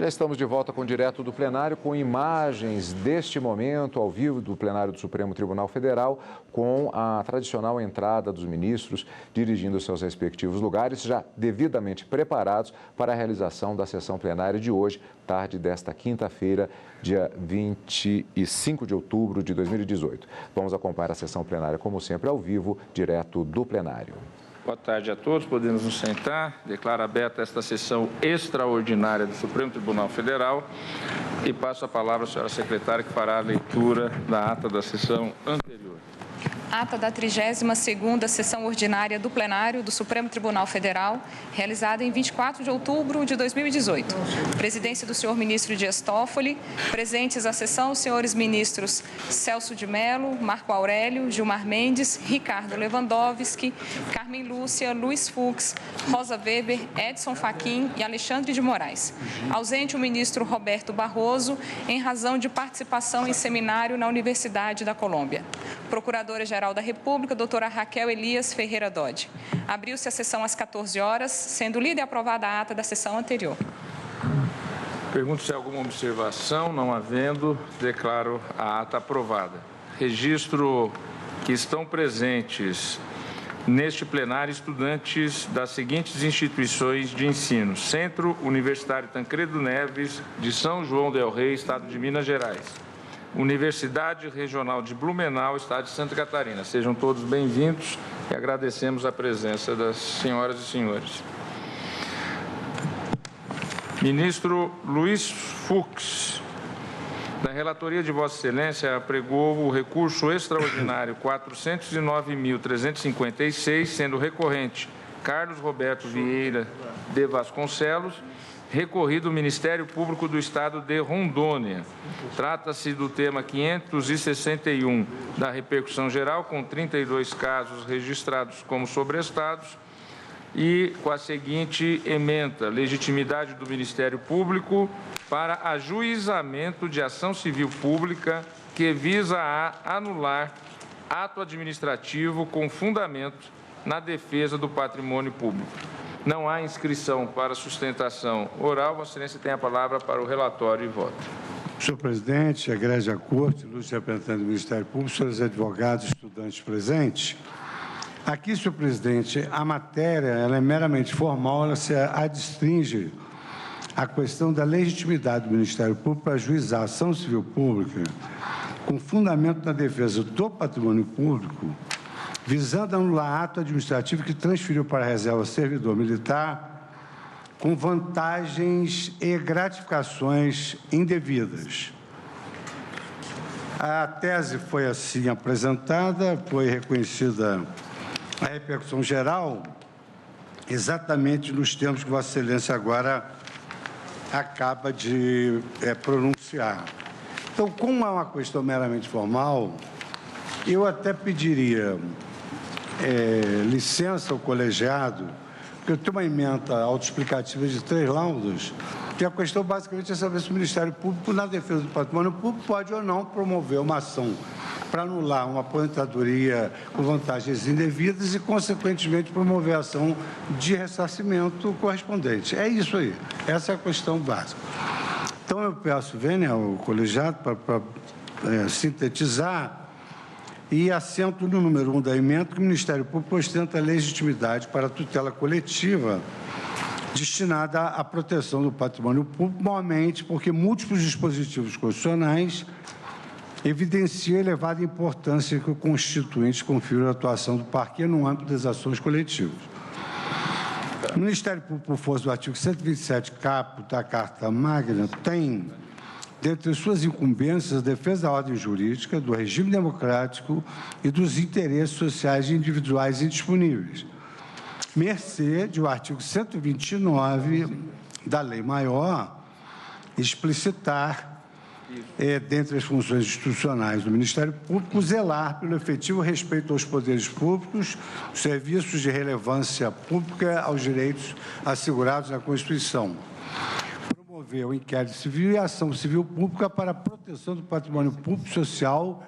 Já estamos de volta com o Direto do Plenário, com imagens deste momento, ao vivo, do plenário do Supremo Tribunal Federal, com a tradicional entrada dos ministros dirigindo seus respectivos lugares, já devidamente preparados para a realização da sessão plenária de hoje, tarde desta quinta-feira, dia 25 de outubro de 2018. Vamos acompanhar a sessão plenária, como sempre, ao vivo, direto do plenário. Boa tarde a todos, podemos nos sentar. Declaro aberta esta sessão extraordinária do Supremo Tribunal Federal e passo a palavra à senhora secretária, que fará a leitura da ata da sessão anterior. Ata da 32ª sessão ordinária do plenário do Supremo Tribunal Federal, realizada em 24 de outubro de 2018. Presidência do senhor ministro Dias Toffoli. Presentes à sessão os senhores ministros Celso de Mello, Marco Aurélio, Gilmar Mendes, Ricardo Lewandowski, Carmen Lúcia, Luiz Fux, Rosa Weber, Edson Fachin e Alexandre de Moraes. Ausente o ministro Roberto Barroso, em razão de participação em seminário na Universidade da Colômbia. Procuradora-Geral da República, doutora Raquel Elias Ferreira Dodge. Abriu-se a sessão às 14 horas, sendo lida e aprovada a ata da sessão anterior. Pergunto se há alguma observação. Não havendo, declaro a ata aprovada. Registro que estão presentes neste plenário estudantes das seguintes instituições de ensino: Centro Universitário Tancredo Neves, de São João del Rei, Estado de Minas Gerais. Universidade Regional de Blumenau, Estado de Santa Catarina. Sejam todos bem-vindos e agradecemos a presença das senhoras e senhores. Ministro Luiz Fux, na relatoria de Vossa Excelência, apregou o recurso extraordinário 409.356, sendo recorrente Carlos Roberto Vieira de Vasconcelos, recorrido o Ministério Público do Estado de Rondônia. Trata-se do tema 561 da repercussão geral, com 32 casos registrados como sobrestados, e com a seguinte ementa: legitimidade do Ministério Público para ajuizamento de ação civil pública que visa a anular ato administrativo com fundamento na defesa do patrimônio público. Não há inscrição para sustentação oral. Vossa Excelência tem a palavra para o relatório e voto. Senhor presidente, egrégia corte, ilustres representantes do Ministério Público, senhores advogados, estudantes presentes. Aqui, senhor presidente, a matéria ela é meramente formal, ela se adstringe à questão da legitimidade do Ministério Público para ajuizar a ação civil pública com fundamento na defesa do patrimônio público, visando anular ato administrativo que transferiu para a reserva servidor militar com vantagens e gratificações indevidas. A tese foi assim apresentada, foi reconhecida a repercussão geral, exatamente nos termos que Vossa Excelência agora acaba de pronunciar. Então, como é uma questão meramente formal, eu até pediria licença ao colegiado, porque eu tenho uma ementa autoexplicativa de 3 laudos, que a questão basicamente é saber se o Ministério Público, na defesa do patrimônio público, pode ou não promover uma ação para anular uma aposentadoria com vantagens indevidas e, consequentemente, promover a ação de ressarcimento correspondente. É isso aí. Essa é a questão básica. Então, eu peço, venha ao colegiado para sintetizar e assento no número 1 da ementa que o Ministério Público ostenta a legitimidade para a tutela coletiva destinada à proteção do patrimônio público, normalmente porque múltiplos dispositivos constitucionais evidenciam a elevada importância que o Constituinte confere à atuação do parquê no âmbito das ações coletivas. O Ministério Público, por força do artigo 127, caput da Carta Magna, tem, dentre suas incumbências, a defesa da ordem jurídica, do regime democrático e dos interesses sociais individuais indisponíveis, mercê do artigo 129 da Lei Maior, explicitar, dentre as funções institucionais do Ministério Público, zelar pelo efetivo respeito aos poderes públicos, serviços de relevância pública, aos direitos assegurados na Constituição, promover o inquérito civil e a ação civil pública para a proteção do patrimônio público social,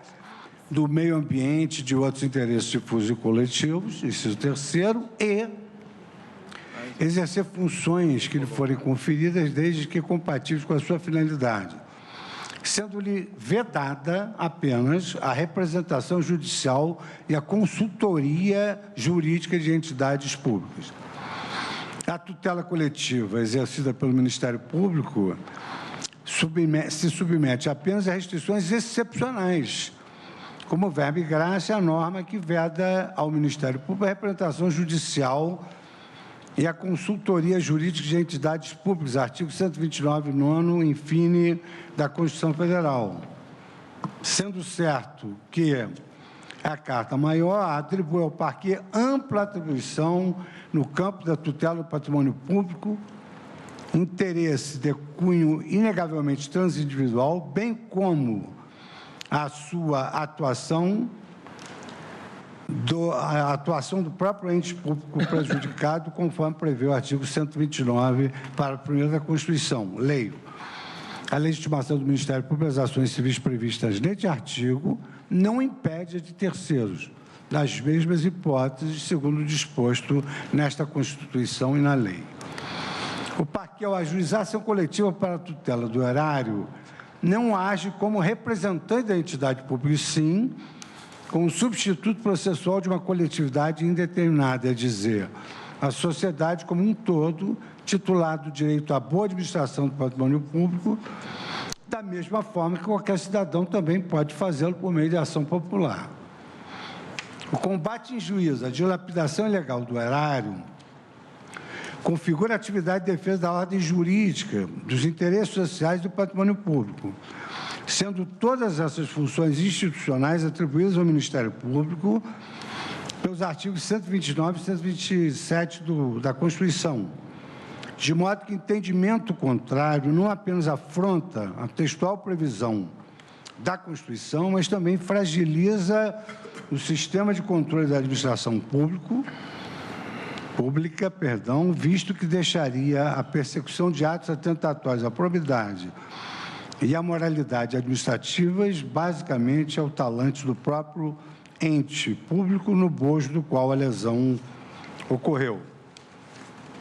do meio ambiente, de outros interesses difusos e coletivos, inciso 3º, e exercer funções que lhe forem conferidas, desde que compatíveis com a sua finalidade, sendo-lhe vedada apenas a representação judicial e a consultoria jurídica de entidades públicas. A tutela coletiva exercida pelo Ministério Público se submete apenas a restrições excepcionais, como verba e graça, a norma que veda ao Ministério Público a representação judicial e a consultoria jurídica de entidades públicas, artigo 129, nono, infine, da Constituição Federal. Sendo certo que a Carta Maior atribui ao parquê ampla atribuição no campo da tutela do patrimônio público, interesse de cunho inegavelmente transindividual, bem como a sua atuação do próprio ente público prejudicado, conforme prevê o artigo 129, parágrafo 1º da Constituição. Leio. A legitimação do Ministério Público às ações civis previstas neste artigo não impede a de terceiros, das mesmas hipóteses, segundo o disposto nesta Constituição e na lei. O parquê, ao ajuizar ação coletiva para a tutela do erário, não age como representante da entidade pública, e sim como substituto processual de uma coletividade indeterminada, é dizer, a sociedade como um todo, titulado do direito à boa administração do patrimônio público, da mesma forma que qualquer cidadão também pode fazê-lo por meio de ação popular. O combate injuízo, a dilapidação ilegal do erário, configura a atividade de defesa da ordem jurídica, dos interesses sociais e do patrimônio público, sendo todas essas funções institucionais atribuídas ao Ministério Público pelos artigos 129 e 127 da Constituição, de modo que entendimento contrário não apenas afronta a textual previsão da Constituição, mas também fragiliza o sistema de controle da administração pública, visto que deixaria a persecução de atos atentatórios à probidade e à moralidade administrativas, basicamente, ao talante do próprio ente público no bojo do qual a lesão ocorreu.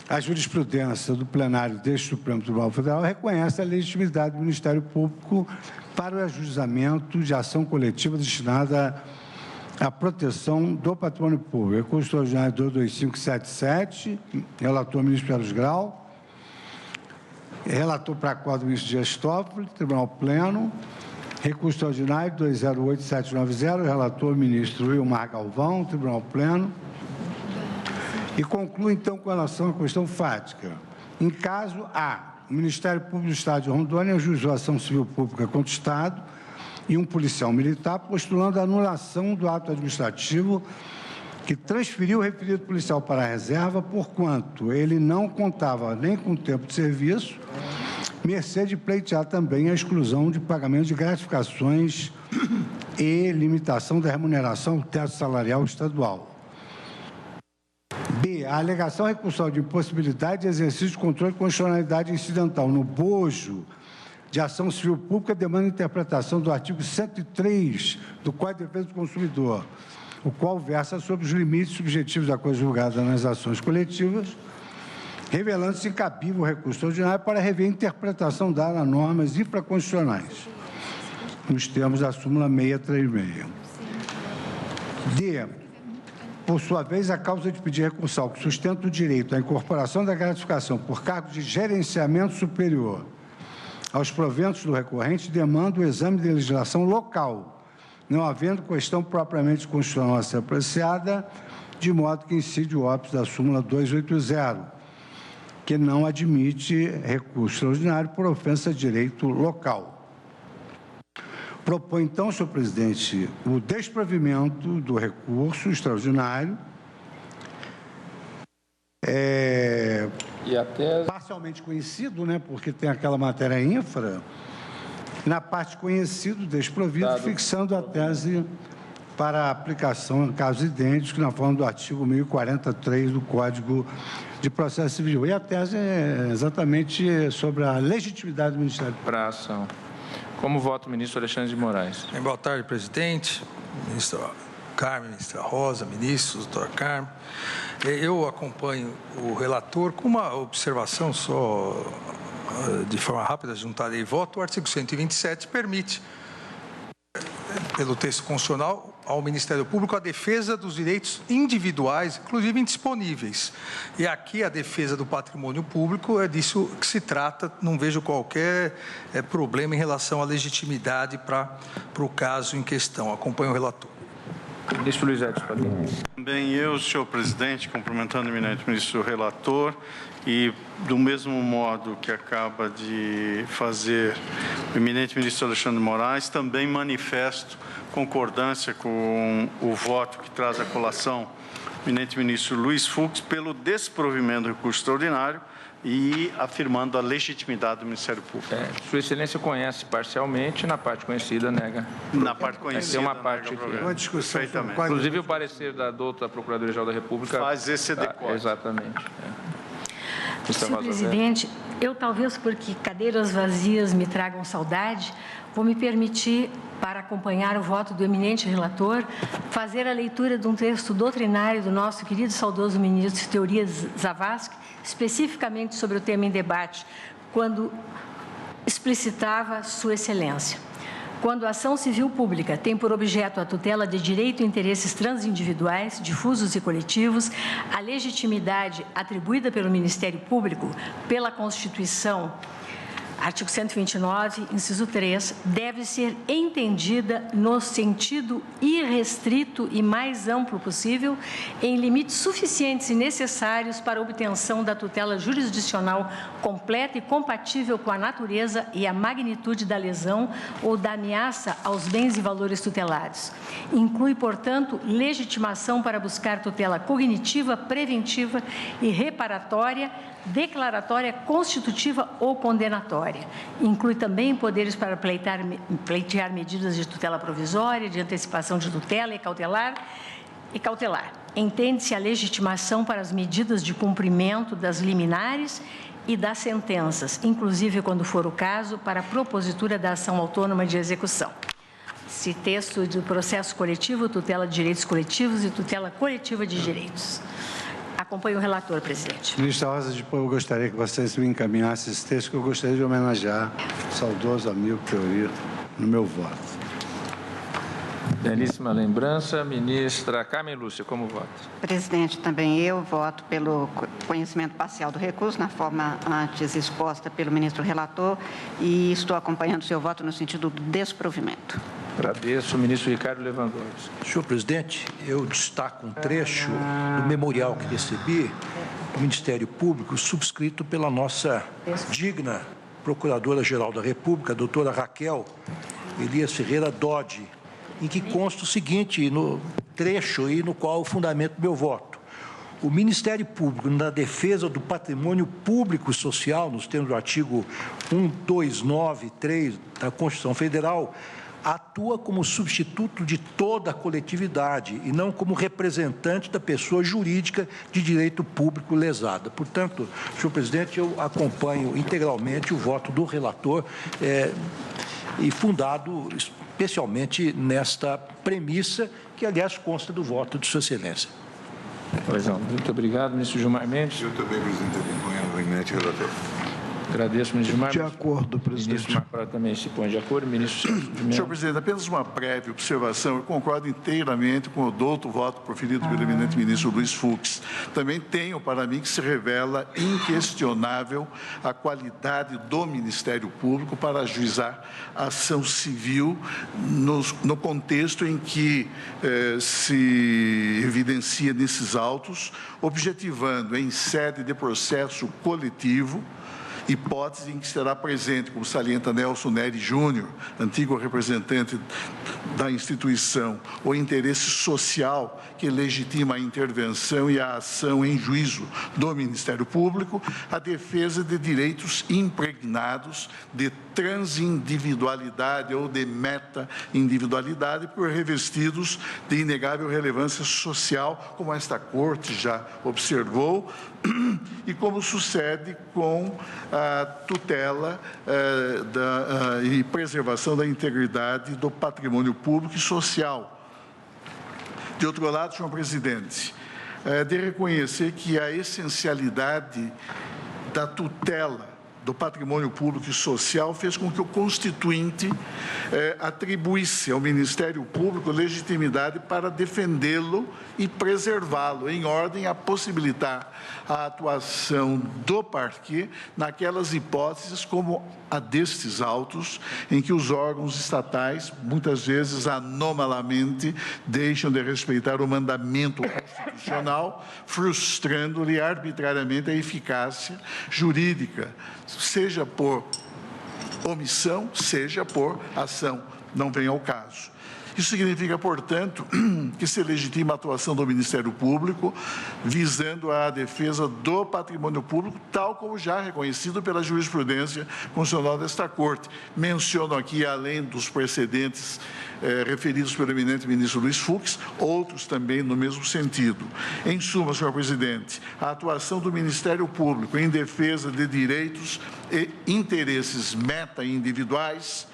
A jurisprudência do plenário deste Supremo Tribunal Federal reconhece a legitimidade do Ministério Público para o ajuizamento de ação coletiva destinada à proteção do patrimônio público. Recurso ordinário 22577, relator ministro Carlos Grau, relator para quadro ministro Dias Toffoli, Tribunal Pleno. Recurso ordinário 208790, relator ministro Wilmar Galvão, Tribunal Pleno. E concluo, então, com relação à questão fática. Em caso A, o Ministério Público do Estado de Rondônia ajuizou a ação civil pública contra o Estado e um policial militar, postulando a anulação do ato administrativo que transferiu o referido policial para a reserva, porquanto ele não contava nem com tempo de serviço, mercê de pleitear também a exclusão de pagamento de gratificações e limitação da remuneração do teto salarial estadual. B, a alegação recursal de impossibilidade de exercício de controle de constitucionalidade incidental no bojo de ação civil pública demanda interpretação do artigo 103 do Código de Defesa do Consumidor, o qual versa sobre os limites subjetivos da coisa julgada nas ações coletivas, revelando-se incabível o recurso ordinário para rever a interpretação dada a normas infraconstitucionais, nos termos da súmula 636. D, por sua vez, a causa de pedir recursal que sustenta o direito à incorporação da gratificação por cargo de gerenciamento superior aos proventos do recorrente demanda o exame de legislação local, não havendo questão propriamente constitucional a ser apreciada, de modo que incide o óbice da súmula 280, que não admite recurso extraordinário por ofensa de direito local. Propõe, então, senhor presidente, o desprovimento do recurso extraordinário, parcialmente conhecido, né, porque tem aquela matéria infra, na parte conhecido, desprovido, fixando a tese para aplicação em casos idênticos, na forma do artigo 1043 do Código de Processo Civil. E a tese é exatamente sobre a legitimidade do Ministério Público. Para a ação. Como vota o ministro Alexandre de Moraes? Boa tarde, presidente. Ministro Carme, ministra Rosa, ministros, doutor Carme. Eu acompanho o relator com uma observação só, de forma rápida, juntarei voto. O artigo 127 permite, pelo texto constitucional, ao Ministério Público a defesa dos direitos individuais, inclusive indisponíveis. E aqui a defesa do patrimônio público é disso que se trata, não vejo qualquer problema em relação à legitimidade para o caso em questão. Acompanho o relator. Ministro Luiz Edson Fachin. Também eu, senhor presidente, cumprimentando o eminente ministro relator e, do mesmo modo que acaba de fazer o eminente ministro Alexandre de Moraes, também manifesto concordância com o voto que traz à colação o eminente ministro Luiz Fux pelo desprovimento do recurso extraordinário e afirmando a legitimidade do Ministério Público. Sua Excelência conhece parcialmente, na parte conhecida nega. Na parte conhecida, tem uma parte aqui. Uma discussão. Inclusive o parecer da doutora Procuradoria-Geral da República faz esse decódio. Exatamente. Senhor presidente, eu talvez porque cadeiras vazias me tragam saudade, vou me permitir, para acompanhar o voto do eminente relator, fazer a leitura de um texto doutrinário do nosso querido e saudoso ministro Teori Zavascki, especificamente sobre o tema em debate, quando explicitava Sua Excelência. Quando a ação civil pública tem por objeto a tutela de direito e interesses transindividuais, difusos e coletivos, a legitimidade atribuída pelo Ministério Público pela Constituição, artigo 129, inciso 3, deve ser entendida no sentido irrestrito e mais amplo possível, em limites suficientes e necessários para a obtenção da tutela jurisdicional completa e compatível com a natureza e a magnitude da lesão ou da ameaça aos bens e valores tutelados. Inclui, portanto, legitimação para buscar tutela cognitiva, preventiva e reparatória, declaratória, constitutiva ou condenatória. Inclui também poderes para pleitear medidas de tutela provisória, de antecipação de tutela e cautelar. Entende-se a legitimação para as medidas de cumprimento das liminares e das sentenças, inclusive, quando for o caso, para a propositura da ação autônoma de execução. Esse texto do processo coletivo, tutela de direitos coletivos e tutela coletiva de direitos. Acompanho o relator, presidente. Ministra Rosa, depois eu gostaria que vocês me encaminhassem esse texto, que eu gostaria de homenagear o saudoso amigo Teori no meu voto. Belíssima lembrança. Ministra Carmen Lúcia, como vota? Presidente, também eu voto pelo conhecimento parcial do recurso, na forma antes exposta pelo ministro relator, e estou acompanhando o seu voto no sentido do desprovimento. Agradeço. Ministro Ricardo Lewandowski. Senhor presidente, eu destaco um trecho do memorial que recebi do Ministério Público, subscrito pela nossa digna Procuradora-Geral da República, a doutora Raquel Elias Ferreira Dodge, em que consta o seguinte, no trecho e no qual o fundamento do meu voto. O Ministério Público, na defesa do patrimônio público e social, nos termos do artigo 1293 da Constituição Federal, atua como substituto de toda a coletividade e não como representante da pessoa jurídica de direito público lesada. Portanto, senhor presidente, eu acompanho integralmente o voto do relator e fundado especialmente nesta premissa, que, aliás, consta do voto de Sua Excelência. Pois não. Muito obrigado, ministro Gilmar Mendes. Eu também, presidente, acompanho o eminente relator. Agradeço, ministro Gilmar. De acordo, presidente. Ministro Marco também se põe de acordo. Ministro Celso de Mello. Senhor presidente, apenas uma breve observação. Eu concordo inteiramente com o douto voto proferido pelo eminente ministro Luiz Fux. Também tenho para mim que se revela inquestionável a qualidade do Ministério Público para ajuizar a ação civil no contexto em que se evidencia nesses autos, objetivando em sede de processo coletivo, hipótese em que será presente, como salienta Nelson Neri Júnior, antigo representante da instituição, o interesse social que legitima a intervenção e a ação em juízo do Ministério Público, a defesa de direitos impregnados de transindividualidade ou de meta-individualidade por revestidos de inegável relevância social, como esta Corte já observou, e como sucede com a tutela e preservação da integridade do patrimônio público e social, De outro lado, senhor presidente, de reconhecer que a essencialidade da tutela do patrimônio público e social fez com que o Constituinte atribuísse ao Ministério Público legitimidade para defendê-lo e preservá-lo, em ordem a possibilitar a atuação do parquê naquelas hipóteses como a destes autos, em que os órgãos estatais, muitas vezes anomalamente, deixam de respeitar o mandamento constitucional, frustrando-lhe arbitrariamente a eficácia jurídica, seja por omissão, seja por ação, não vem ao caso. Isso significa, portanto, que se legitima a atuação do Ministério Público visando a defesa do patrimônio público, tal como já reconhecido pela jurisprudência constitucional desta Corte. Menciono aqui, além dos precedentes referidos pelo eminente ministro Luiz Fux, outros também no mesmo sentido. Em suma, senhor presidente, a atuação do Ministério Público em defesa de direitos e interesses meta-individuais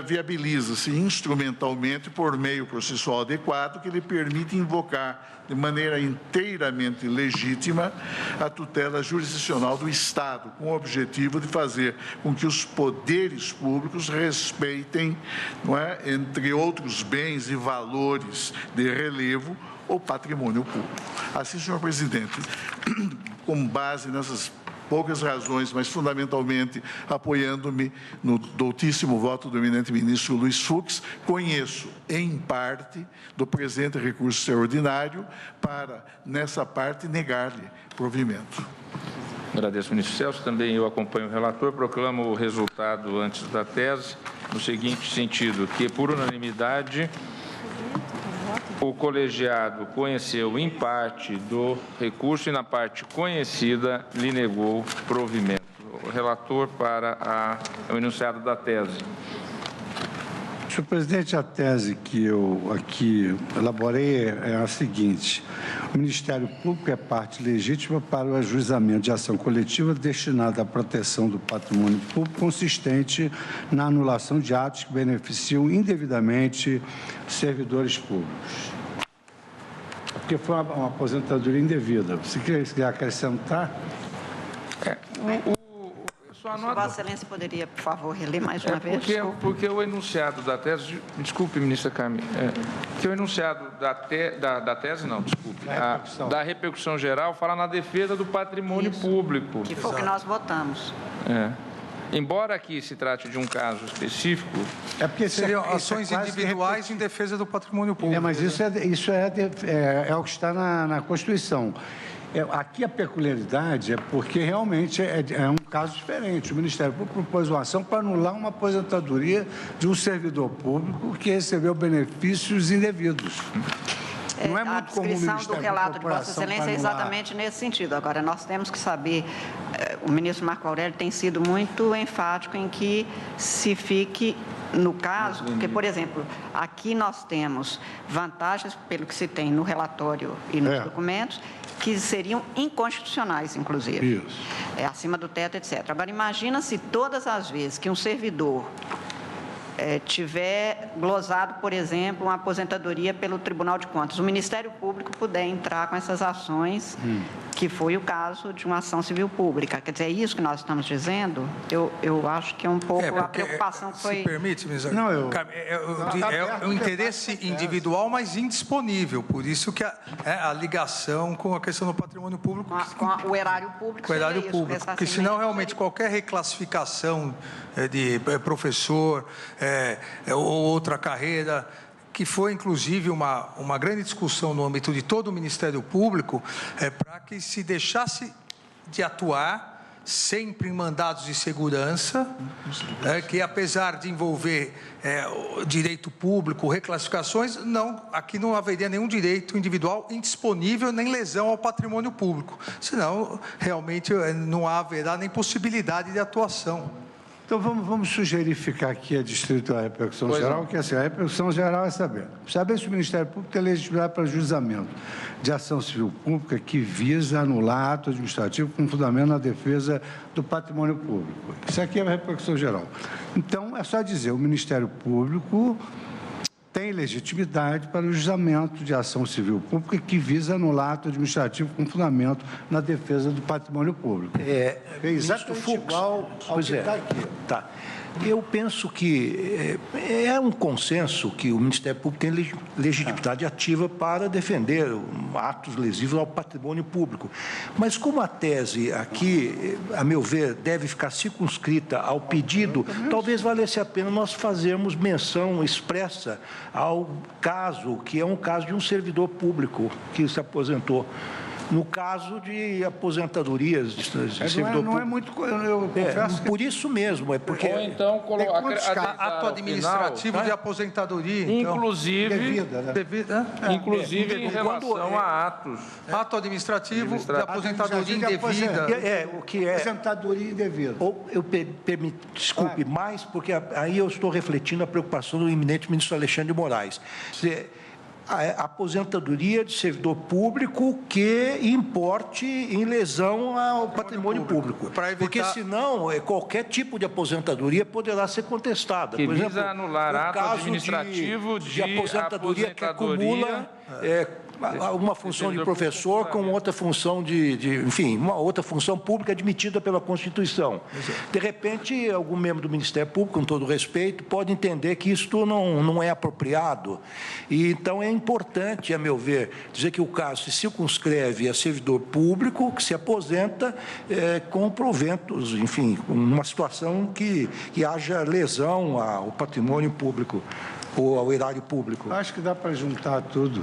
viabiliza-se instrumentalmente por meio processual adequado que lhe permite invocar de maneira inteiramente legítima a tutela jurisdicional do Estado, com o objetivo de fazer com que os poderes públicos respeitem, entre outros bens e valores de relevo, o patrimônio público. Assim, senhor presidente, com base nessas poucas razões, mas fundamentalmente apoiando-me no doutíssimo voto do eminente ministro Luiz Fux, conheço, em parte, do presente recurso extraordinário para, nessa parte, negar-lhe provimento. Agradeço, ministro Celso. Também eu acompanho o relator, proclamo o resultado antes da tese, no seguinte sentido, que, por unanimidade, o colegiado conheceu em parte do recurso e na parte conhecida lhe negou provimento. O relator para o enunciado da tese. Senhor presidente, a tese que eu aqui elaborei é a seguinte: o Ministério Público é parte legítima para o ajuizamento de ação coletiva destinada à proteção do patrimônio público consistente na anulação de atos que beneficiam indevidamente servidores públicos. Porque foi uma aposentadoria indevida. Você quer acrescentar? Vossa Excelência poderia, por favor, reler mais uma vez? Porque o enunciado da tese, desculpe, ministra Carmen, que o enunciado da tese, não, desculpe, da repercussão geral fala na defesa do patrimônio público. Que foi o que nós votamos. Embora aqui se trate de um caso específico... porque seriam ações individuais em defesa do patrimônio público. Mas isso é o que está na Constituição. Aqui a peculiaridade é porque realmente é um caso diferente. O Ministério Público propôs uma ação para anular uma aposentadoria de um servidor público que recebeu benefícios indevidos. Não é muito comum o Ministério Público do relato de Vossa Excelência é exatamente nesse sentido. Agora, nós temos que saber, o ministro Marco Aurélio tem sido muito enfático em que se fique no caso, porque, por exemplo, aqui nós temos vantagens, pelo que se tem no relatório e nos documentos, que seriam inconstitucionais, inclusive. Isso. Acima do teto, etc. Agora, imagina se todas as vezes que um servidor tiver glosado, por exemplo, uma aposentadoria pelo Tribunal de Contas, o Ministério Público puder entrar com essas ações, que foi o caso de uma ação civil pública. Quer dizer, é isso que nós estamos dizendo? Eu acho que é um pouco a preocupação que foi... Se permite, ministro? Não, é um interesse individual, mas indisponível. Por isso que a ligação com a questão do patrimônio público... Com o erário público. Com o erário público. Porque senão, realmente, qualquer reclassificação de professor ou outra carreira, que foi, inclusive, uma grande discussão no âmbito de todo o Ministério Público, para que se deixasse de atuar sempre em mandados de segurança, que apesar de envolver direito público, reclassificações, aqui não haveria nenhum direito individual indisponível, nem lesão ao patrimônio público. Senão, realmente, não haverá nem possibilidade de atuação. Então, vamos sugerir ficar aqui a distrito da repercussão geral, que assim, a repercussão geral é saber se o Ministério Público tem legitimidade para ajuizamento de ação civil pública que visa anular ato administrativo com fundamento na defesa do patrimônio público. Isso aqui é a repercussão geral. Então, é só dizer, o Ministério Público tem legitimidade para o juizamento de ação civil pública que visa anular ato administrativo com fundamento na defesa do patrimônio público. É exatamente igual ao que está aqui. Tá. Eu penso que é um consenso que o Ministério Público tem legitimidade ativa para defender atos lesivos ao patrimônio público. Mas como a tese aqui, a meu ver, deve ficar circunscrita ao pedido, talvez valesse a pena nós fazermos menção expressa ao caso, que é um caso de um servidor público que se aposentou. No caso de aposentadorias de servidor público. Não é muito... Eu confesso por isso mesmo, é porque... Ou então, ato administrativo de aposentadoria, então, inclusive, inclusive em relação a atos. Ato administrativo de aposentadoria indevida. O que é... Aposentadoria indevida. Ou eu desculpe, mais, porque aí eu estou refletindo a preocupação do eminente ministro Alexandre de Moraes. A aposentadoria de servidor público que importe em lesão ao patrimônio público. Porque, senão, qualquer tipo de aposentadoria poderá ser contestada. Que por exemplo, visa anular ato administrativo de aposentadoria que acumula uma função de professor com outra função enfim, uma outra função pública admitida pela Constituição. De repente, algum membro do Ministério Público, com todo respeito, pode entender que isto não é apropriado. E, então, é importante, a meu ver, dizer que o caso se circunscreve a servidor público que se aposenta com proventos, enfim, numa situação que haja lesão ao patrimônio público ou ao erário público. Acho que dá para juntar tudo.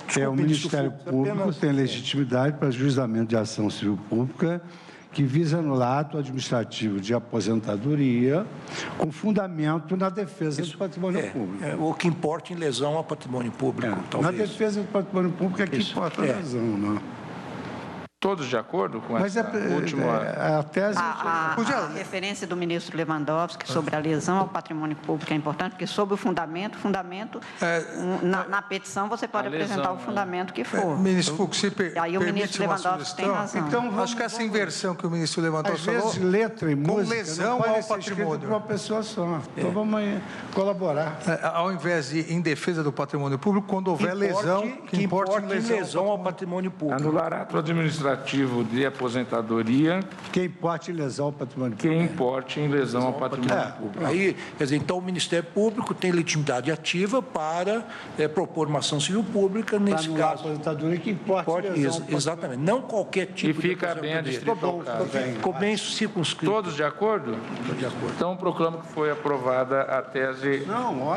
Desculpe, o Ministério Público tem legitimidade para juizamento de ação civil pública que visa anular ato administrativo de aposentadoria com fundamento na defesa do patrimônio público. O que importa em lesão ao patrimônio público, talvez. Na defesa do patrimônio público é que importa a lesão, não. Todos de acordo com essa última... A tese... A referência do ministro Lewandowski sobre a lesão ao patrimônio público é importante, porque sobre o fundamento, na petição você pode apresentar o fundamento que for. Ministro Fux, se aí o ministro Lewandowski tem razão. Então, acho que essa inversão que o ministro Lewandowski falou... Às vezes, letra e música com lesão ao patrimônio. Para uma pessoa só. Então, vamos colaborar. Ao invés de em defesa do patrimônio público, quando houver lesão, que importe em lesão ao patrimônio público. Anular ato administrativo de aposentadoria que importe em lesão ao patrimônio público. Que importe em lesão ao patrimônio público. Aí, quer dizer, então o Ministério Público tem legitimidade ativa para propor uma ação civil pública nesse caso. A aposentadoria que importe lesão. Exatamente. Não qualquer tipo de fica bem adstrito ao caso. Ficou bem circunscrito. Todos de acordo? De acordo. Então, proclamo que foi aprovada a tese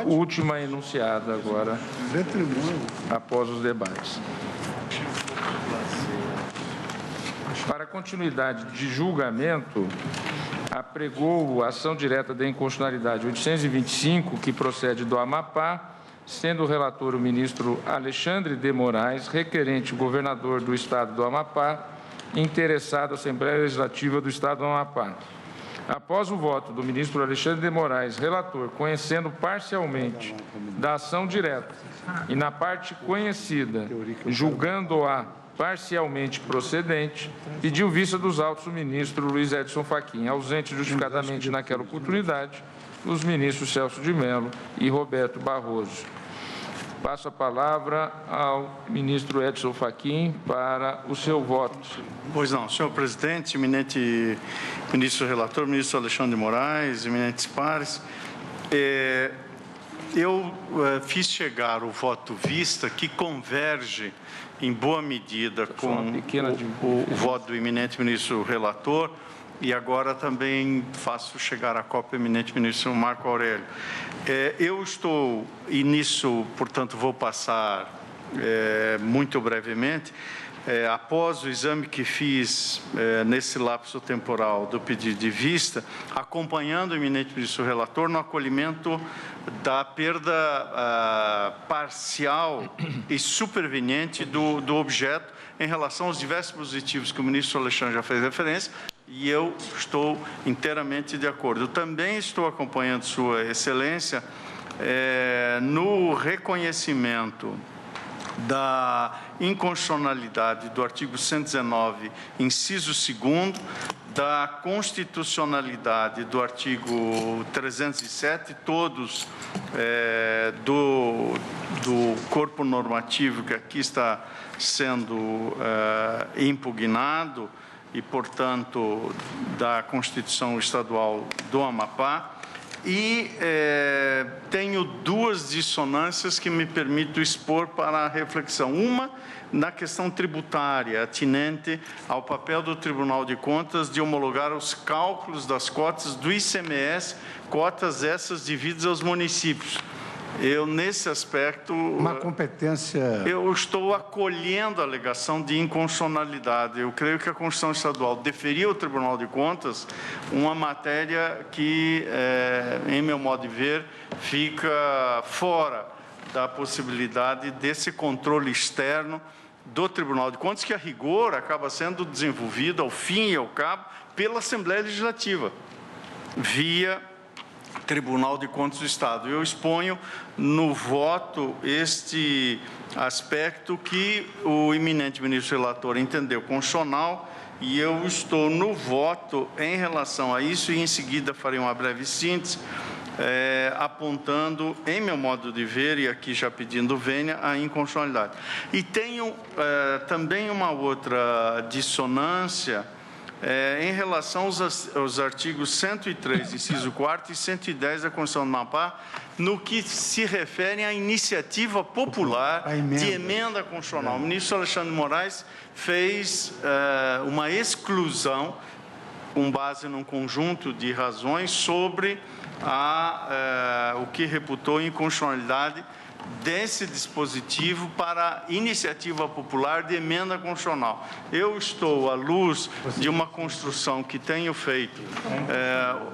última enunciada agora, após os debates. Para continuidade de julgamento, apregou a ação direta de inconstitucionalidade 825, que procede do Amapá, sendo o relator o ministro Alexandre de Moraes, requerente governador do Estado do Amapá, interessado a Assembleia Legislativa do Estado do Amapá. Após o voto do ministro Alexandre de Moraes, relator, conhecendo parcialmente da ação direta e na parte conhecida, julgando-a parcialmente procedente, pediu vista dos autos o ministro Luiz Edson Fachin, ausente justificadamente naquela oportunidade, os ministros Celso de Mello e Roberto Barroso. Passo a palavra ao ministro Edson Fachin para o seu voto. Pois não, senhor presidente, eminente ministro relator, ministro Alexandre de Moraes, eminentes pares, eu fiz chegar o voto vista que converge em boa medida com o voto do eminente ministro relator e agora também faço chegar a cópia ao eminente ministro Marco Aurélio. Eu estou, e nisso, portanto, vou passar muito brevemente, após o exame que fiz nesse lapso temporal do pedido de vista, acompanhando o eminente ministro relator no acolhimento da perda parcial e superveniente do objeto em relação aos diversos dispositivos que o ministro Alexandre já fez referência, e eu estou inteiramente de acordo. Eu também estou acompanhando Sua Excelência no reconhecimento da inconstitucionalidade do artigo 119, inciso 2º, da constitucionalidade do artigo 307, todos do corpo normativo que aqui está sendo impugnado e, portanto, da Constituição Estadual do Amapá. E tenho duas dissonâncias que me permito expor para a reflexão. Uma, na questão tributária, atinente ao papel do Tribunal de Contas de homologar os cálculos das cotas do ICMS, cotas essas devidas aos municípios. Eu, nesse aspecto... Uma competência... Eu estou acolhendo a alegação de inconstitucionalidade. Eu creio que a Constituição Estadual deferia ao Tribunal de Contas uma matéria que, em meu modo de ver, fica fora da possibilidade desse controle externo do Tribunal de Contas, que, a rigor, acaba sendo desenvolvido, ao fim e ao cabo, pela Assembleia Legislativa, via Tribunal de Contas do Estado. Eu exponho no voto este aspecto que o eminente ministro relator entendeu constitucional, e eu estou no voto em relação a isso, e em seguida farei uma breve síntese, apontando, em meu modo de ver, e aqui já pedindo vênia, a inconstitucionalidade. E tenho também uma outra dissonância em relação aos artigos 103, inciso 4º, e 110 da Constituição do Amapá, no que se refere à iniciativa popular de emenda constitucional. O ministro Alexandre de Moraes fez uma exclusão, com base num conjunto de razões, sobre o que reputou inconstitucionalidade desse dispositivo para iniciativa popular de emenda constitucional. Eu estou, à luz de uma construção que tenho feito,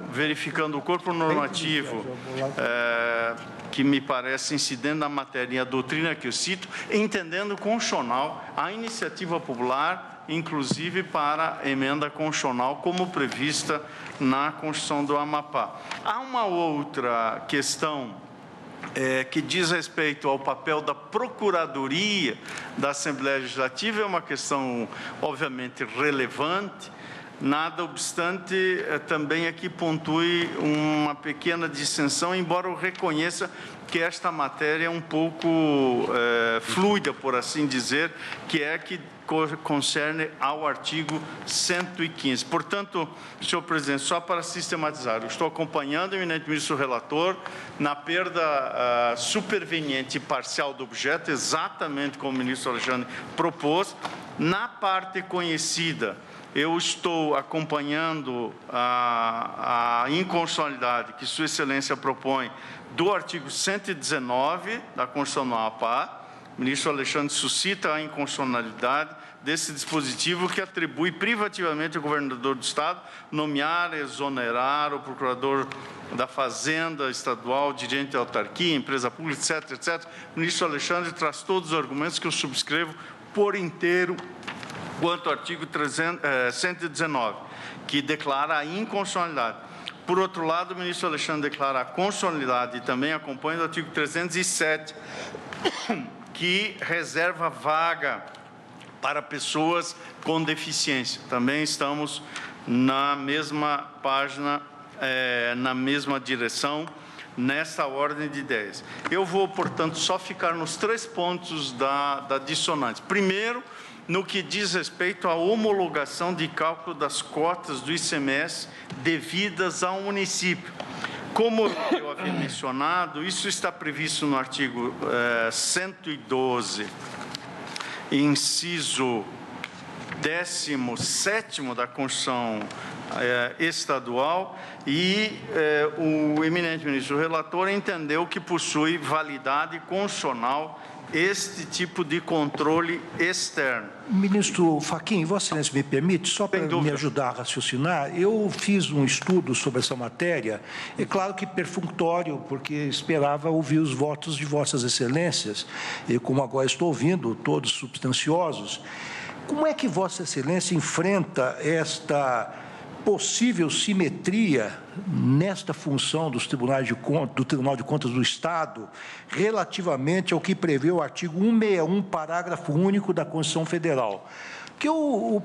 verificando o corpo normativo, que me parece incidente na matéria e a doutrina que eu cito, entendendo constitucional a iniciativa popular, inclusive para emenda constitucional, como prevista na Constituição do Amapá. Há uma outra questão que diz respeito ao papel da Procuradoria da Assembleia Legislativa. É uma questão, obviamente, relevante. Nada obstante, também aqui pontue uma pequena dissensão, embora eu reconheça que esta matéria é um pouco fluida, por assim dizer, que concerne ao artigo 115. Portanto, senhor presidente, só para sistematizar, eu estou acompanhando o eminente ministro relator na perda superveniente e parcial do objeto, exatamente como o ministro Alexandre propôs. Na parte conhecida, eu estou acompanhando a inconstitucionalidade que Sua Excelência propõe do artigo 119 da Constituição do Amapá. O ministro Alexandre suscita a inconstitucionalidade desse dispositivo que atribui privativamente ao governador do Estado nomear, exonerar o procurador da Fazenda Estadual, dirigente de autarquia, empresa pública, etc., etc. O ministro Alexandre traz todos os argumentos que eu subscrevo por inteiro quanto ao artigo 119, que declara a inconstitucionalidade. Por outro lado, o ministro Alexandre declara a constitucionalidade e também acompanha o artigo 307, que reserva vaga para pessoas com deficiência. Também estamos na mesma página, na mesma direção, nessa ordem de ideias. Eu vou, portanto, só ficar nos 3 pontos da dissonância. Primeiro, no que diz respeito à homologação de cálculo das cotas do ICMS devidas ao município. Como eu havia mencionado, isso está previsto no artigo 112, inciso 17º da Constituição Estadual, e o eminente ministro relator entendeu que possui validade constitucional este tipo de controle externo. Ministro Fachin, Vossa Excelência me permite, só para me ajudar a raciocinar, eu fiz um estudo sobre essa matéria, é claro que perfunctório, porque esperava ouvir os votos de Vossas Excelências, e como agora estou ouvindo, todos substanciosos. Como é que Vossa Excelência enfrenta esta possível simetria nesta função dos tribunais do Tribunal de Contas do Estado relativamente ao que prevê o artigo 161, parágrafo único da Constituição Federal. Que o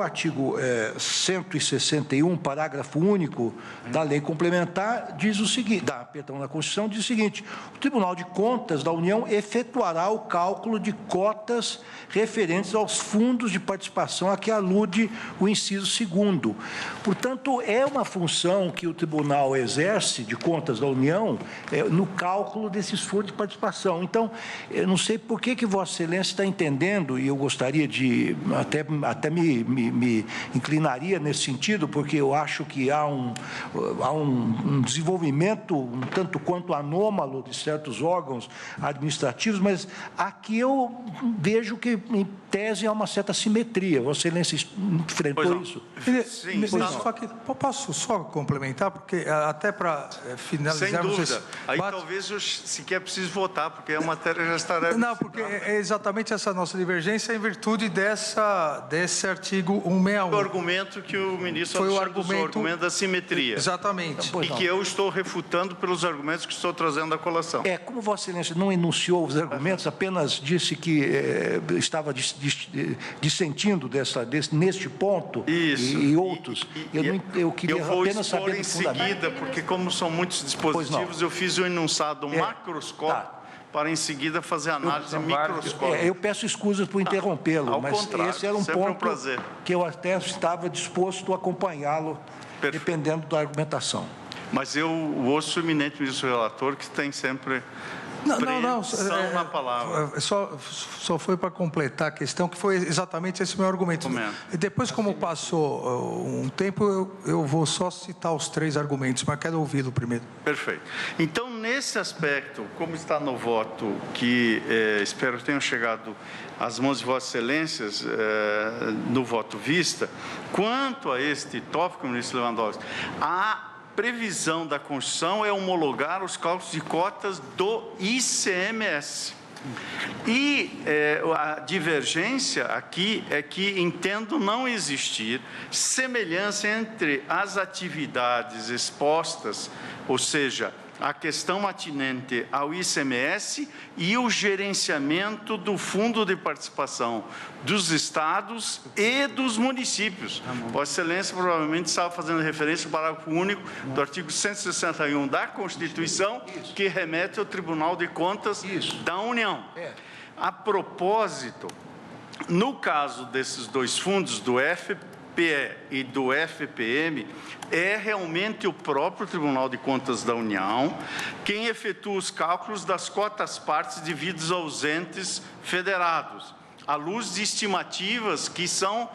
artigo 161, parágrafo único da lei complementar, diz o seguinte, da Constituição, diz o seguinte: o Tribunal de Contas da União efetuará o cálculo de cotas referentes aos fundos de participação a que alude o inciso 2º. Portanto, é uma função que o Tribunal exerce de Contas da União no cálculo desses fundos de participação. Então, eu não sei por que Vossa Excelência está entendendo, e eu gostaria de até me inclinaria nesse sentido, porque eu acho que há um desenvolvimento um tanto quanto anômalo de certos órgãos administrativos, mas aqui eu vejo que, em tese, há uma certa simetria. Vossa Excelência enfrentou isso? Sim, só que posso só complementar, porque até para finalizarmos... Sem dúvida. Aí talvez sequer precise votar, porque a matéria já estará... Não, porque é exatamente essa nossa divergência em virtude desse artigo 161. O argumento que o ministro usou, o argumento da simetria. Exatamente. E que eu estou refutando pelos argumentos que estou trazendo à colação. Como Vossa Excelência não enunciou os argumentos, apenas disse que estava dissentindo neste ponto e outros. Eu queria apenas saber do fundamento. Em seguida, porque como são muitos dispositivos, eu fiz um enunciado macroscópico para em seguida fazer análise microscópica. Eu peço escusas por interrompê-lo, mas esse era um ponto que eu até estava disposto a acompanhá-lo, dependendo da argumentação. Mas eu ouço o eminente ministro relator, que tem sempre preensão na palavra. Só foi para completar a questão, que foi exatamente esse meu argumento. E depois, como passou um tempo, eu vou só citar os 3 argumentos, mas quero ouvi-lo primeiro. Perfeito. Então, nesse aspecto, como está no voto, que espero que tenham chegado às mãos de Vossas Excelências no voto vista, quanto a este tópico, ministro Lewandowski, a previsão da Constituição é homologar os cálculos de cotas do ICMS. E a divergência aqui é que entendo não existir semelhança entre as atividades expostas, ou seja, a questão atinente ao ICMS e o gerenciamento do Fundo de Participação dos estados e dos municípios. Vossa Excelência provavelmente estava fazendo referência ao parágrafo único do artigo 161 da Constituição, que remete ao Tribunal de Contas da União. A propósito, no caso desses 2 fundos, do FPE e do FPM, é realmente o próprio Tribunal de Contas da União quem efetua os cálculos das cotas-partes devidas aos entes federados, à luz de estimativas que são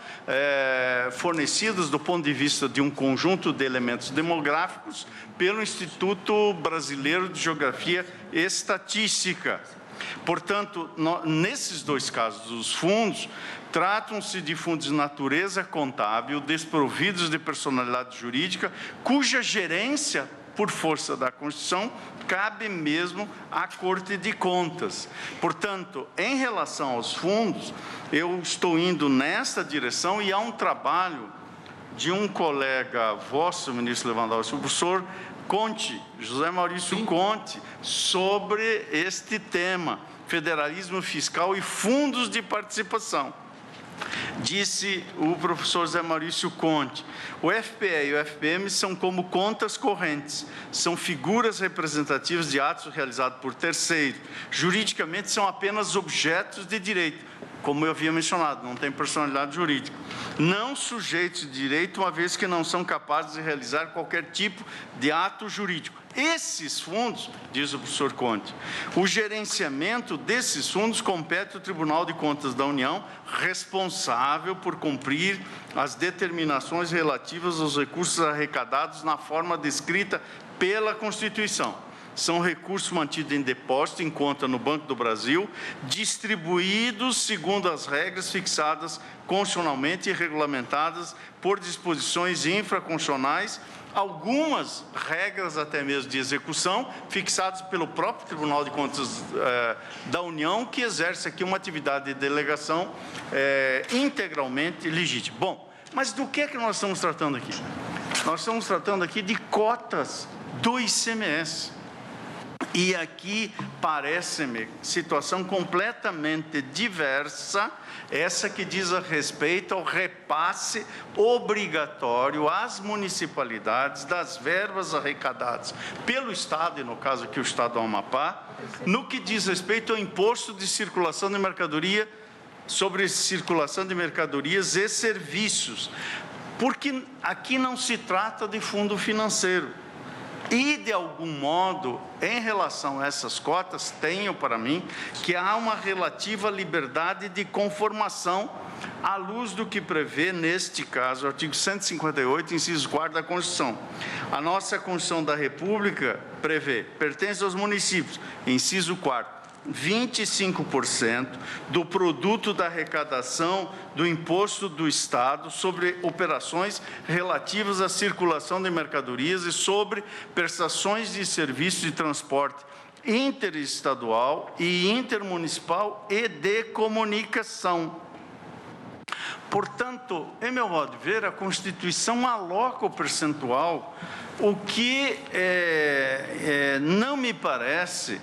fornecidas do ponto de vista de um conjunto de elementos demográficos pelo Instituto Brasileiro de Geografia e Estatística. Portanto, nesses 2 casos, os fundos tratam-se de fundos de natureza contábil, desprovidos de personalidade jurídica, cuja gerência, por força da Constituição, cabe mesmo à Corte de Contas. Portanto, em relação aos fundos, eu estou indo nessa direção e há um trabalho de um colega vosso, ministro Lewandowski, o professor Conte, José Maurício Conte, sobre este tema, federalismo fiscal e fundos de participação. Disse o professor José Maurício Conte, o FPE e o FPM são como contas correntes, são figuras representativas de atos realizados por terceiros. Juridicamente são apenas objetos de direito, como eu havia mencionado, não tem personalidade jurídica. Não sujeitos de direito, uma vez que não são capazes de realizar qualquer tipo de ato jurídico. Esses fundos, diz o professor Conte, o gerenciamento desses fundos compete ao Tribunal de Contas da União, responsável por cumprir as determinações relativas aos recursos arrecadados na forma descrita pela Constituição. São recursos mantidos em depósito em conta no Banco do Brasil, distribuídos segundo as regras fixadas constitucionalmente e regulamentadas por disposições infraconstitucionais, algumas regras até mesmo de execução, fixadas pelo próprio Tribunal de Contas da União, que exerce aqui uma atividade de delegação integralmente legítima. Bom, Mas do que é que nós estamos tratando aqui? Nós estamos tratando aqui de cotas do ICMS. E aqui parece-me situação completamente diversa, essa que diz a respeito ao repasse obrigatório às municipalidades das verbas arrecadadas pelo Estado, e no caso aqui o Estado do Amapá, no que diz respeito ao imposto de circulação de mercadoria, sobre circulação de mercadorias e serviços, porque aqui não se trata de fundo financeiro. E, de algum modo, em relação a essas cotas, tenho para mim que há uma relativa liberdade de conformação à luz do que prevê, neste caso, o artigo 158, inciso 4 da Constituição. A nossa Constituição da República prevê, pertence aos municípios, inciso 4, 25% do produto da arrecadação do imposto do Estado sobre operações relativas à circulação de mercadorias e sobre prestações de serviços de transporte interestadual e intermunicipal e de comunicação. Portanto, em meu modo de ver, a Constituição aloca o percentual, o que não me parece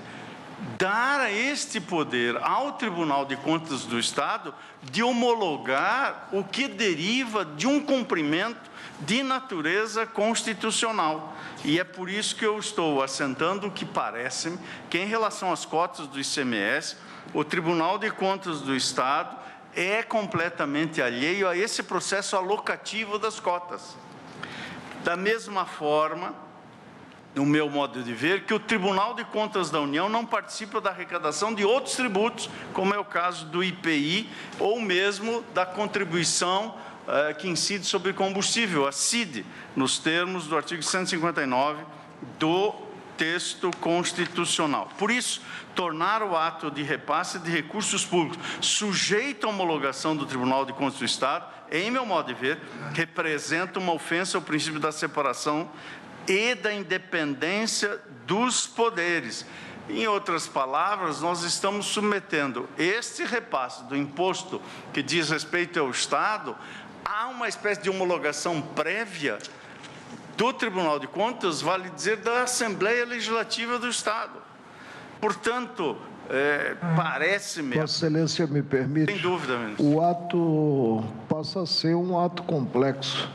dar a este poder ao Tribunal de Contas do Estado de homologar o que deriva de um cumprimento de natureza constitucional. E é por isso que eu estou assentando que parece-me que, em relação às cotas do ICMS, o Tribunal de Contas do Estado é completamente alheio a esse processo alocativo das cotas. Da mesma forma, no meu modo de ver, que o Tribunal de Contas da União não participa da arrecadação de outros tributos, como é o caso do IPI, ou mesmo da contribuição que incide sobre combustível, a CID, nos termos do artigo 159 do texto constitucional. Por isso, tornar o ato de repasse de recursos públicos sujeito à homologação do Tribunal de Contas do Estado, em meu modo de ver, representa uma ofensa ao princípio da separação e da independência dos poderes. Em outras palavras, nós estamos submetendo este repasse do imposto que diz respeito ao Estado a uma espécie de homologação prévia do Tribunal de Contas, vale dizer, da Assembleia Legislativa do Estado. Portanto, parece-me... Vossa Excelência me permite? Sem dúvida, ministro. O ato passa a ser um ato complexo.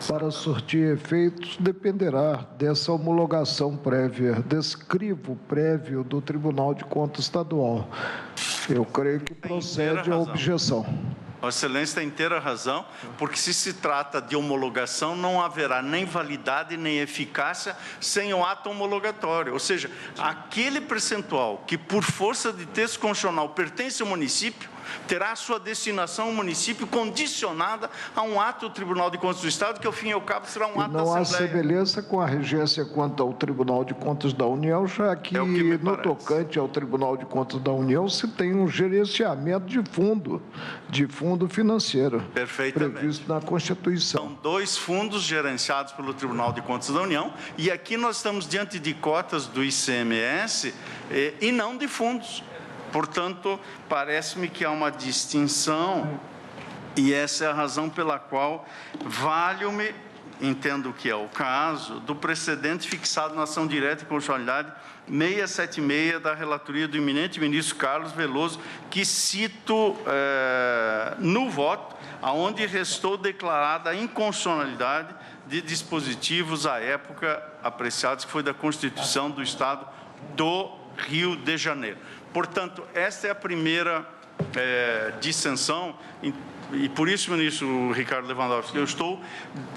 Para surtir efeitos, dependerá dessa homologação prévia, desse crivo prévio do Tribunal de Contas Estadual. Eu creio que procede a objeção. Vossa Excelência tem inteira razão, porque se se trata de homologação, não haverá nem validade nem eficácia sem o ato homologatório. Ou seja, aquele percentual que, por força de texto constitucional, pertence ao município, terá sua destinação ao município condicionada a um ato do Tribunal de Contas do Estado, que, ao fim e ao cabo, será um ato da Assembleia. Não há semelhança com a regência quanto ao Tribunal de Contas da União, já que no tocante ao Tribunal de Contas da União se tem um gerenciamento de fundo financeiro, previsto na Constituição. São dois fundos gerenciados pelo Tribunal de Contas da União, e aqui nós estamos diante de cotas do ICMS e não de fundos. Portanto, parece-me que há uma distinção, e essa é a razão pela qual valho-me, entendo que é o caso, do precedente fixado na ação direta e constitucionalidade 676 da relatoria do eminente ministro Carlos Veloso, que cito no voto, aonde restou declarada a inconstitucionalidade de dispositivos à época apreciados, que foi da Constituição do Estado do Rio de Janeiro. Portanto, esta é a primeira dissensão, e por isso, ministro Ricardo Lewandowski, eu estou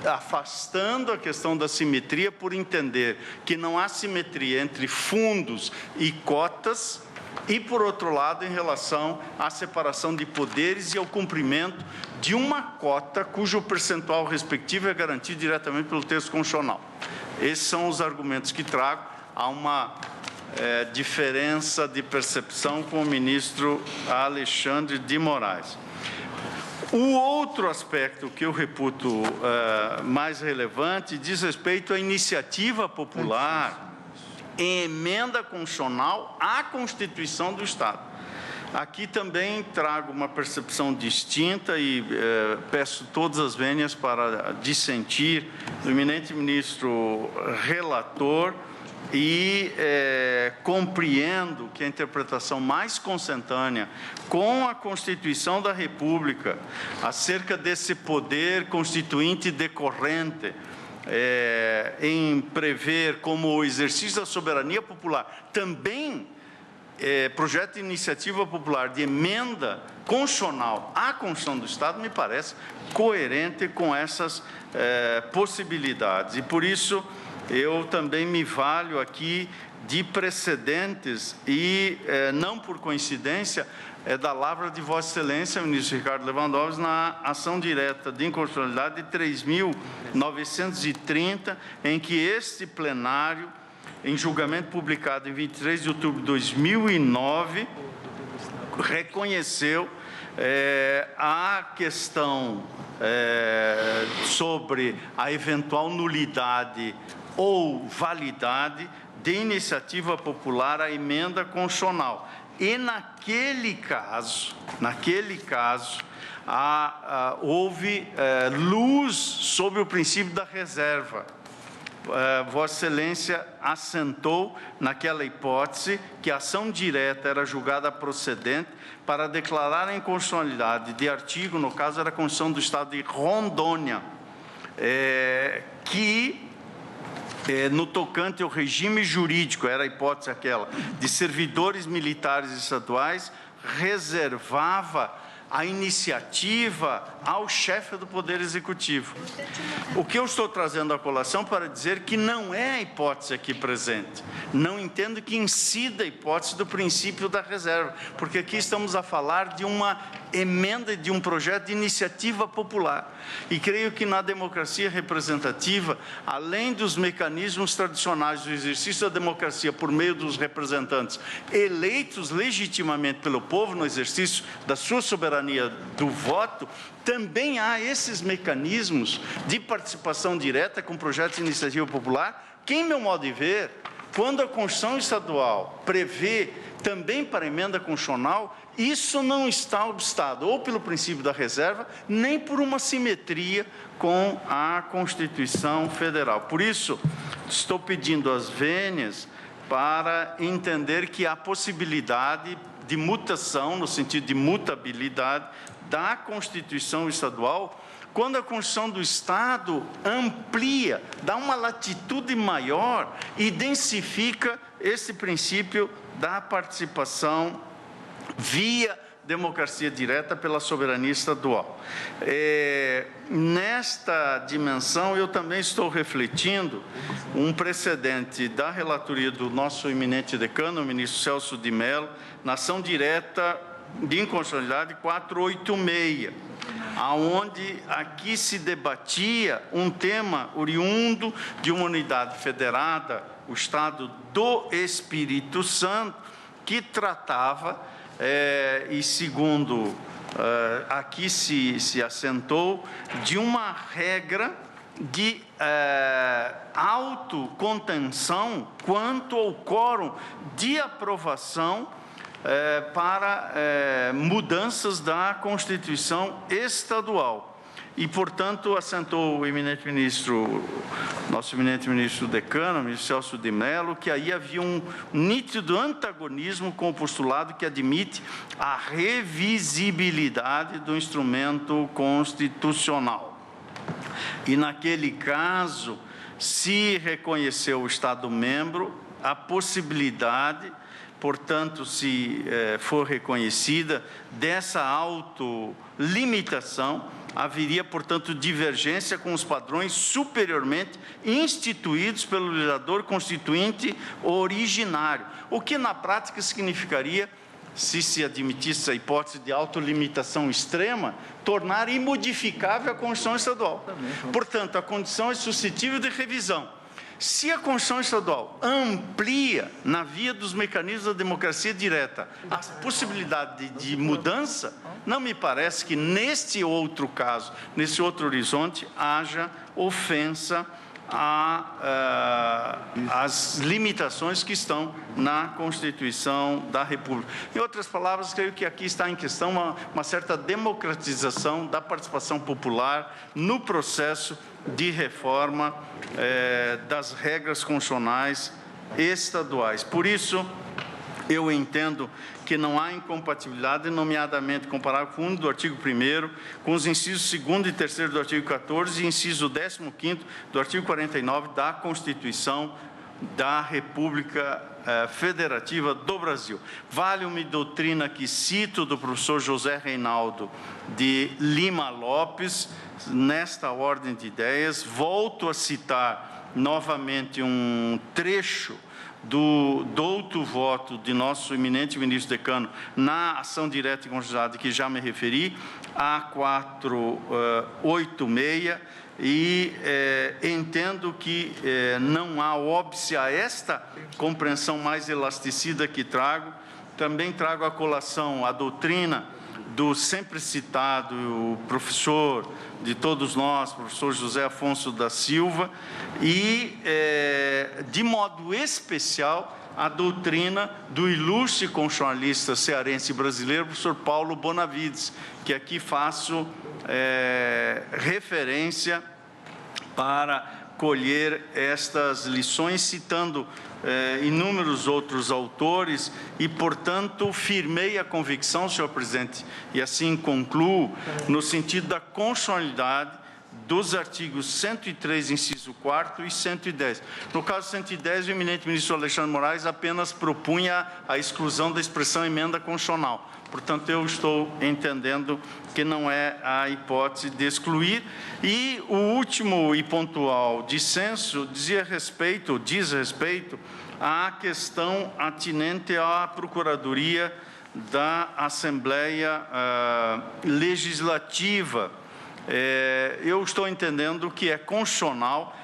afastando a questão da simetria por entender que não há simetria entre fundos e cotas e, por outro lado, em relação à separação de poderes e ao cumprimento de uma cota cujo percentual respectivo é garantido diretamente pelo texto constitucional. Esses são os argumentos que trago. Há uma diferença de percepção com o ministro Alexandre de Moraes. O outro aspecto que eu reputo mais relevante diz respeito à iniciativa popular em emenda constitucional à Constituição do Estado. Aqui também trago uma percepção distinta e peço todas as vênias para dissentir do eminente ministro relator e compreendo que a interpretação mais consentânea com a Constituição da República acerca desse poder constituinte decorrente em prever como o exercício da soberania popular também projeto de iniciativa popular de emenda constitucional à Constituição do Estado me parece coerente com essas possibilidades. E, por isso, eu também me valho aqui de precedentes e, não por coincidência, da lavra de Vossa Excelência, ministro Ricardo Lewandowski, na ação direta de inconstitucionalidade de 3.930, em que este plenário, em julgamento publicado em 23 de outubro de 2009, reconheceu a questão sobre a eventual nulidade ou validade de iniciativa popular à emenda constitucional. E naquele caso, houve luz sobre o princípio da reserva. Vossa Excelência assentou naquela hipótese que a ação direta era julgada procedente para declarar a inconstitucionalidade de artigo, no caso era a Constituição do Estado de Rondônia, que no tocante ao regime jurídico, era a hipótese aquela, de servidores militares estaduais, reservava a iniciativa ao chefe do Poder Executivo. O que eu estou trazendo à colação para dizer que não é a hipótese aqui presente. Não entendo que incida a hipótese do princípio da reserva, porque aqui estamos a falar de uma emenda de um projeto de iniciativa popular. E creio que na democracia representativa, além dos mecanismos tradicionais do exercício da democracia por meio dos representantes eleitos legitimamente pelo povo no exercício da sua soberania do voto, também há esses mecanismos de participação direta com projetos de iniciativa popular, que, em meu modo de ver, quando a Constituição Estadual prevê também para emenda constitucional, isso não está obstado ou pelo princípio da reserva, nem por uma simetria com a Constituição Federal. Por isso, estou pedindo as vênias para entender que há possibilidade de mutação, no sentido de mutabilidade, da Constituição Estadual, quando a Constituição do Estado amplia, dá uma latitude maior e densifica esse princípio da participação via democracia direta pela soberania estadual. Nesta dimensão, eu também estou refletindo um precedente da relatoria do nosso eminente decano, o ministro Celso de Mello, na ação direta de inconstitucionalidade 486, aonde aqui se debatia um tema oriundo de uma unidade federada, o Estado do Espírito Santo, que tratava, e segundo aqui se assentou, de uma regra de autocontenção quanto ao quórum de aprovação para mudanças da Constituição Estadual. E, portanto, assentou o eminente ministro, nosso eminente ministro decano, o ministro Celso de Mello, que aí havia um nítido antagonismo com o postulado que admite a revisibilidade do instrumento constitucional. E, naquele caso, se reconheceu o Estado-membro a possibilidade, portanto, se for reconhecida, dessa autolimitação, haveria, portanto, divergência com os padrões superiormente instituídos pelo legislador constituinte originário, o que na prática significaria, se se admitisse a hipótese de autolimitação extrema, tornar imodificável a Constituição Estadual. Portanto, a condição é suscetível de revisão. Se a Constituição Estadual amplia, na via dos mecanismos da democracia direta, a possibilidade de mudança, não me parece que neste outro caso, nesse outro horizonte, haja ofensa às limitações que estão na Constituição da República. Em outras palavras, creio que aqui está em questão uma certa democratização da participação popular no processo de reforma das regras constitucionais estaduais. Por isso, eu entendo que não há incompatibilidade, nomeadamente comparável com o do artigo 1º, com os incisos 2º e 3º do artigo 14 e inciso 15º do artigo 49 da Constituição da República Federativa do Brasil. Vale-me doutrina que cito do professor José Reinaldo de Lima Lopes, nesta ordem de ideias. Volto a citar novamente um trecho do douto voto de nosso eminente ministro decano na ação direta e conjuntada que já me referi, A486, e entendo que não há óbice a esta compreensão mais elasticida que trago. Também trago à colação a doutrina do sempre citado o professor de todos nós, professor José Afonso da Silva, e, de modo especial, a doutrina do ilustre constitucionalista cearense brasileiro, professor Paulo Bonavides, que aqui faço referência para colher estas lições, citando inúmeros outros autores e, portanto, firmei a convicção, senhor presidente, e assim concluo, no sentido da constitucionalidade dos artigos 103, inciso 4º e 110. No caso 110, o eminente ministro Alexandre Moraes apenas propunha a exclusão da expressão emenda constitucional. Portanto, eu estou entendendo que não é a hipótese de excluir. E o último e pontual dissenso diz respeito à questão atinente à Procuradoria da Assembleia Legislativa. Eu estou entendendo que é constitucional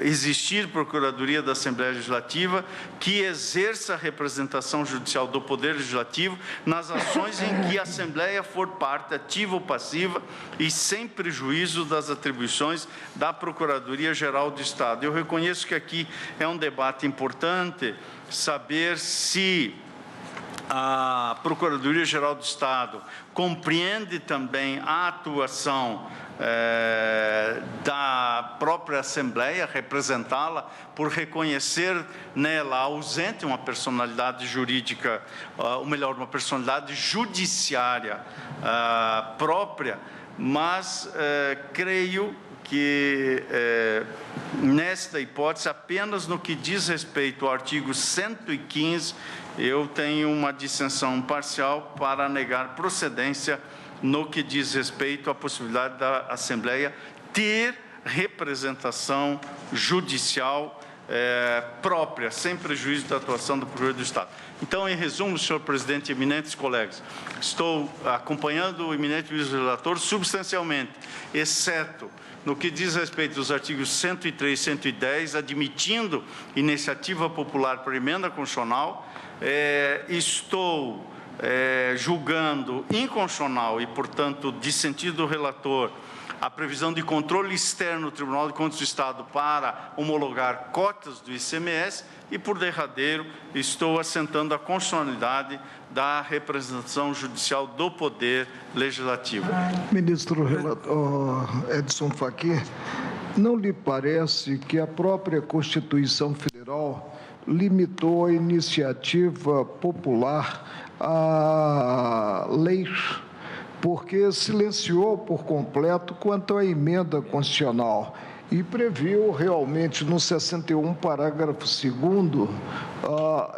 existir Procuradoria da Assembleia Legislativa que exerça a representação judicial do Poder Legislativo nas ações em que a Assembleia for parte ativa ou passiva e sem prejuízo das atribuições da Procuradoria-Geral do Estado. Eu reconheço que aqui é um debate importante saber se a Procuradoria-Geral do Estado compreende também a atuação da própria Assembleia, representá-la por reconhecer nela ausente uma personalidade jurídica, ou melhor, uma personalidade judiciária própria, mas creio que, nesta hipótese, apenas no que diz respeito ao artigo 115, eu tenho uma dissensão parcial para negar procedência no que diz respeito à possibilidade da Assembleia ter representação judicial própria, sem prejuízo da atuação do Procurador do Estado. Então, em resumo, senhor presidente e eminentes colegas, estou acompanhando o eminente ministro relator substancialmente, exceto no que diz respeito aos artigos 103 e 110, admitindo iniciativa popular por emenda constitucional, estou julgando inconstitucional e, portanto, de sentido do relator, a previsão de controle externo do Tribunal de Contas do Estado para homologar cotas do ICMS e, por derradeiro, estou assentando a constitucionalidade da representação judicial do Poder Legislativo. Ministro Edson Fachin, não lhe parece que a própria Constituição Federal limitou a iniciativa popular a leis, porque silenciou por completo quanto à emenda constitucional e previu realmente no 61, parágrafo 2º,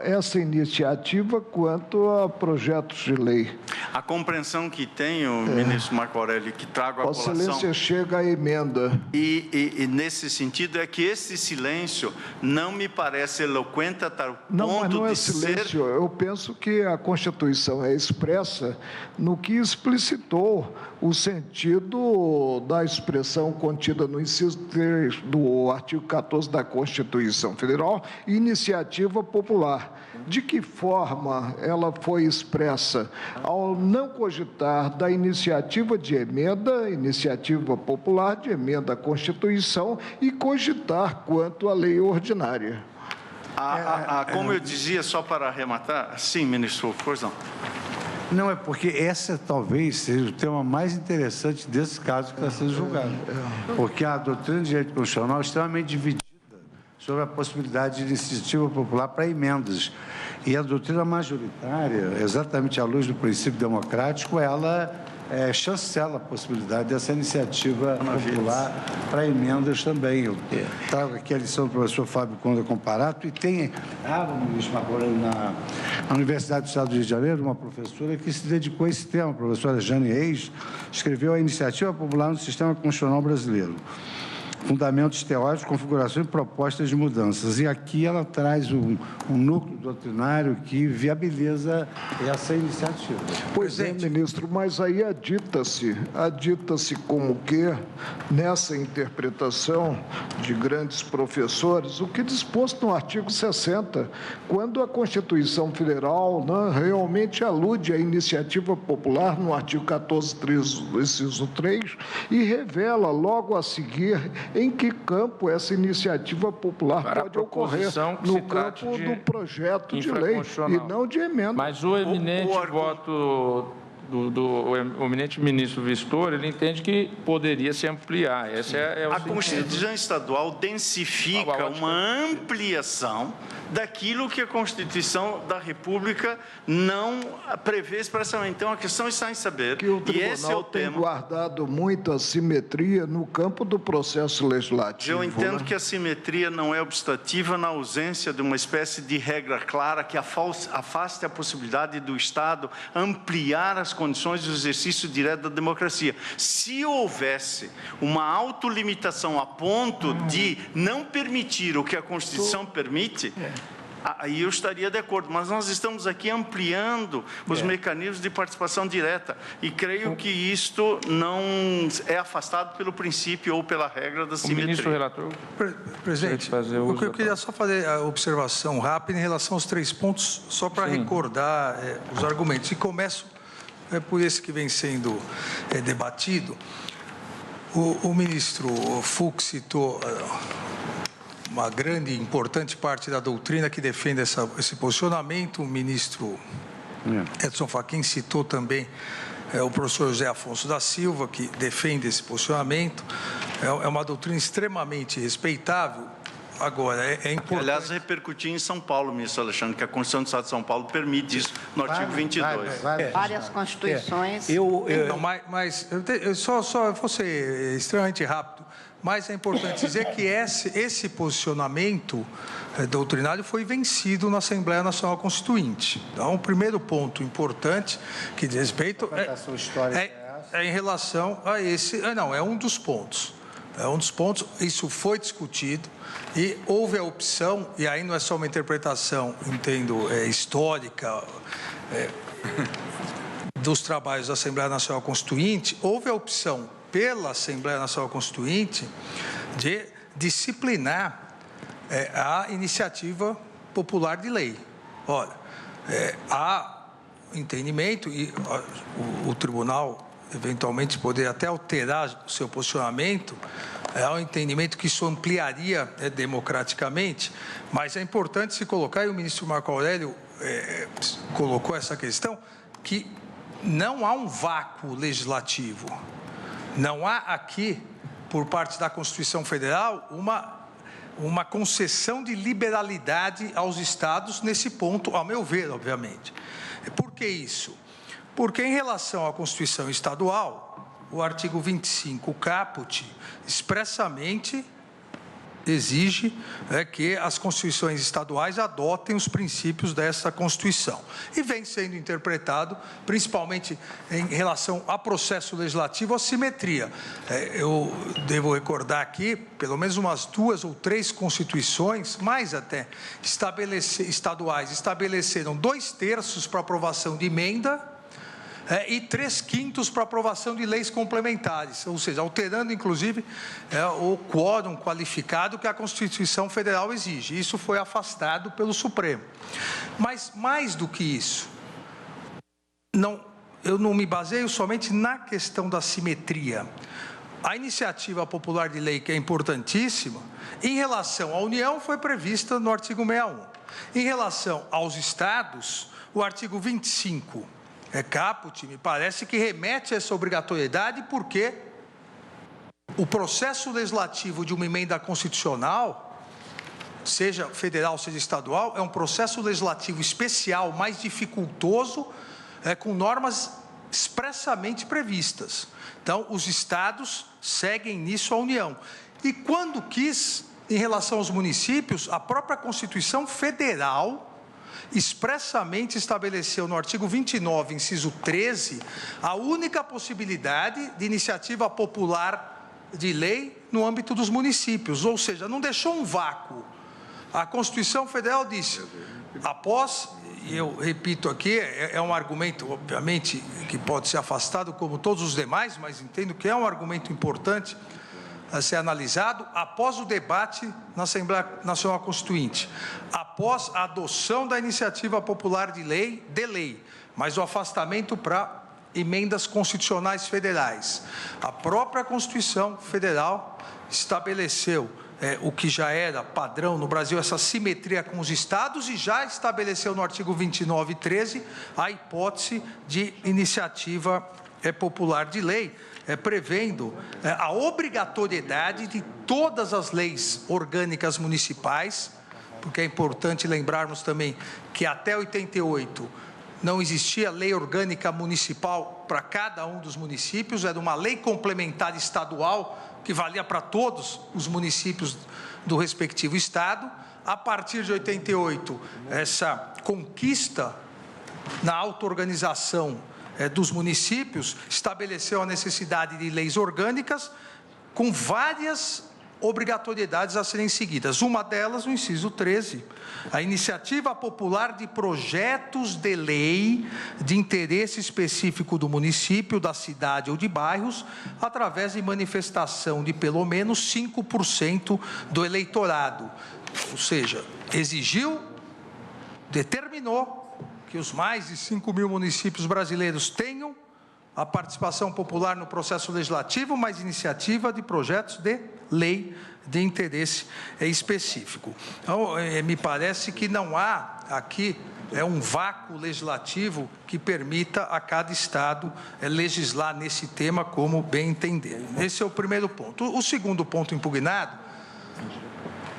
essa iniciativa quanto a projetos de lei. A compreensão que tenho, ministro Marco Aurélio, que trago à colação... A silêncio chega à emenda. E nesse sentido é que esse silêncio não me parece eloquente a tal ponto não é de silêncio. ser... Eu penso que a Constituição é expressa no que explicitou o sentido da expressão contida no inciso do artigo 14 da Constituição Federal, iniciativa popular. De que forma ela foi expressa? Ao não cogitar da iniciativa de emenda, iniciativa popular de emenda à Constituição e cogitar quanto à lei ordinária. Como eu dizia, só para arrematar, sim, ministro, pois não. Não, é porque essa talvez seja o tema mais interessante desse caso que está sendo julgado. Porque a doutrina de direito constitucional é extremamente dividida sobre a possibilidade de iniciativa popular para emendas. E a doutrina majoritária, exatamente à luz do princípio democrático, ela chancela a possibilidade dessa iniciativa popular para emendas também. Eu trago aqui a lição do professor Fábio Conde Comparato e tem, ministro Marco Aurélio, na Universidade do Estado do Rio de Janeiro, uma professora que se dedicou a esse tema, a professora Jane Reis, escreveu a Iniciativa Popular no Sistema Constitucional Brasileiro. Fundamentos teóricos, configuração e propostas de mudanças. E aqui ela traz um núcleo doutrinário que viabiliza essa iniciativa. Pois é, ministro, mas aí adita-se como que, nessa interpretação de grandes professores, o que disposto no artigo 60, quando a Constituição Federal realmente alude à iniciativa popular no artigo 14, inciso 3, e revela logo a seguir em que campo essa iniciativa popular pode ocorrer, no campo do projeto de lei e não de emenda. Mas o eminente voto do eminente ministro Vistor, ele entende que poderia se ampliar. Esse é o a Constituição Estadual densifica uma ampliação daquilo que a Constituição da República não prevê expressamente. Então, a questão está em saber, que o tribunal tem guardado muito a simetria no campo do processo legislativo. Eu entendo que a simetria não é obstativa na ausência de uma espécie de regra clara que afaste a possibilidade do Estado ampliar as condições do exercício direto da democracia. Se houvesse uma autolimitação a ponto de não permitir o que a Constituição permite, aí eu estaria de acordo, mas nós estamos aqui ampliando os mecanismos de participação direta e creio que isto não é afastado pelo princípio ou pela regra da simetria. O ministro relator. Presidente, eu queria só fazer a observação rápida em relação aos 3 pontos, só para recordar os argumentos. E começo por esse que vem sendo debatido. O ministro Fux citou uma grande e importante parte da doutrina que defende esse posicionamento. O ministro Edson Fachin citou também o professor José Afonso da Silva, que defende esse posicionamento. É uma doutrina extremamente respeitável. Agora, é importante... Aliás, repercutir em São Paulo, ministro Alexandre, que a Constituição do Estado de São Paulo permite isso no artigo 22. Várias constituições. Mas eu só vou ser extremamente rápido, mas é importante dizer que esse posicionamento doutrinário foi vencido na Assembleia Nacional Constituinte. Então, o primeiro ponto importante que diz respeito é em relação a esse... é um dos pontos. Isso foi discutido e houve a opção, e aí não é só uma interpretação, entendo, histórica dos trabalhos da Assembleia Nacional Constituinte, houve a opção pela Assembleia Nacional Constituinte de disciplinar a iniciativa popular de lei. Ora, há entendimento e o tribunal eventualmente poder até alterar o seu posicionamento, é um entendimento que isso ampliaria democraticamente, mas é importante se colocar, e o ministro Marco Aurélio colocou essa questão, que não há um vácuo legislativo. Não há aqui, por parte da Constituição Federal, uma concessão de liberalidade aos estados nesse ponto, ao meu ver, obviamente. Por que isso? Porque, em relação à Constituição Estadual, o artigo 25, caput, expressamente exige que as constituições estaduais adotem os princípios dessa Constituição. E vem sendo interpretado, principalmente em relação ao processo legislativo, a simetria. Eu devo recordar aqui, pelo menos umas 2 ou 3 constituições, mais até, estaduais, estabeleceram 2/3 para aprovação de emenda e 3/5 para aprovação de leis complementares, ou seja, alterando, inclusive, o quórum qualificado que a Constituição Federal exige. Isso foi afastado pelo Supremo. Mas, mais do que isso, eu não me baseio somente na questão da simetria. A iniciativa popular de lei, que é importantíssima, em relação à União, foi prevista no artigo 61. Em relação aos estados, o artigo 25, caput, me parece que remete a essa obrigatoriedade, porque o processo legislativo de uma emenda constitucional, seja federal, seja estadual, é um processo legislativo especial, mais dificultoso, com normas expressamente previstas. Então, os estados seguem nisso a União. E quando quis, em relação aos municípios, a própria Constituição Federal expressamente estabeleceu no artigo 29, inciso 13, a única possibilidade de iniciativa popular de lei no âmbito dos municípios, ou seja, não deixou um vácuo. A Constituição Federal disse, após, e eu repito aqui, é um argumento, obviamente, que pode ser afastado como todos os demais, mas entendo que é um argumento importante a ser analisado, após o debate na Assembleia Nacional Constituinte, após a adoção da iniciativa popular de lei, mas o afastamento para emendas constitucionais federais. A própria Constituição Federal estabeleceu o que já era padrão no Brasil, essa simetria com os estados, e já estabeleceu no artigo 29 e 13 a hipótese de iniciativa popular de lei, prevendo a obrigatoriedade de todas as leis orgânicas municipais, porque é importante lembrarmos também que até 88 não existia lei orgânica municipal para cada um dos municípios, era uma lei complementar estadual que valia para todos os municípios do respectivo estado. A partir de 88, essa conquista na auto-organização dos municípios estabeleceu a necessidade de leis orgânicas com várias obrigatoriedades a serem seguidas. Uma delas, o inciso 13, a iniciativa popular de projetos de lei de interesse específico do município, da cidade ou de bairros, através de manifestação de pelo menos 5% do eleitorado. Ou seja, exigiu, determinou que os mais de 5 mil municípios brasileiros tenham a participação popular no processo legislativo, mas iniciativa de projetos de lei de interesse específico. Então, me parece que não há aqui um vácuo legislativo que permita a cada estado legislar nesse tema como bem entender. Esse é o primeiro ponto. O segundo ponto impugnado,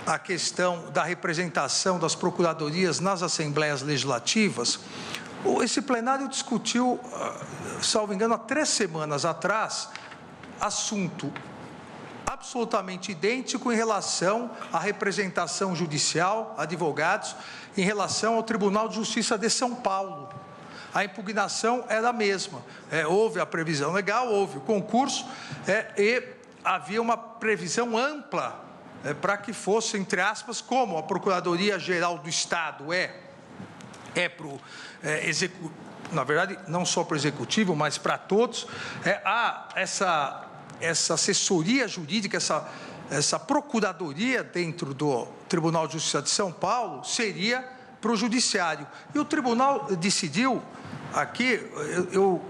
a questão da representação das procuradorias nas assembleias legislativas. Esse plenário discutiu, salvo engano, há 3 semanas atrás, assunto absolutamente idêntico em relação à representação judicial, advogados, em relação ao Tribunal de Justiça de São Paulo. A impugnação era a mesma. Houve a previsão legal, houve o concurso e havia uma previsão ampla para que fosse, entre aspas, como a Procuradoria-Geral do Estado para o executivo, na verdade, não só para o executivo, mas para todos, essa assessoria jurídica, essa procuradoria dentro do Tribunal de Justiça de São Paulo seria para o judiciário. E o tribunal decidiu, aqui, eu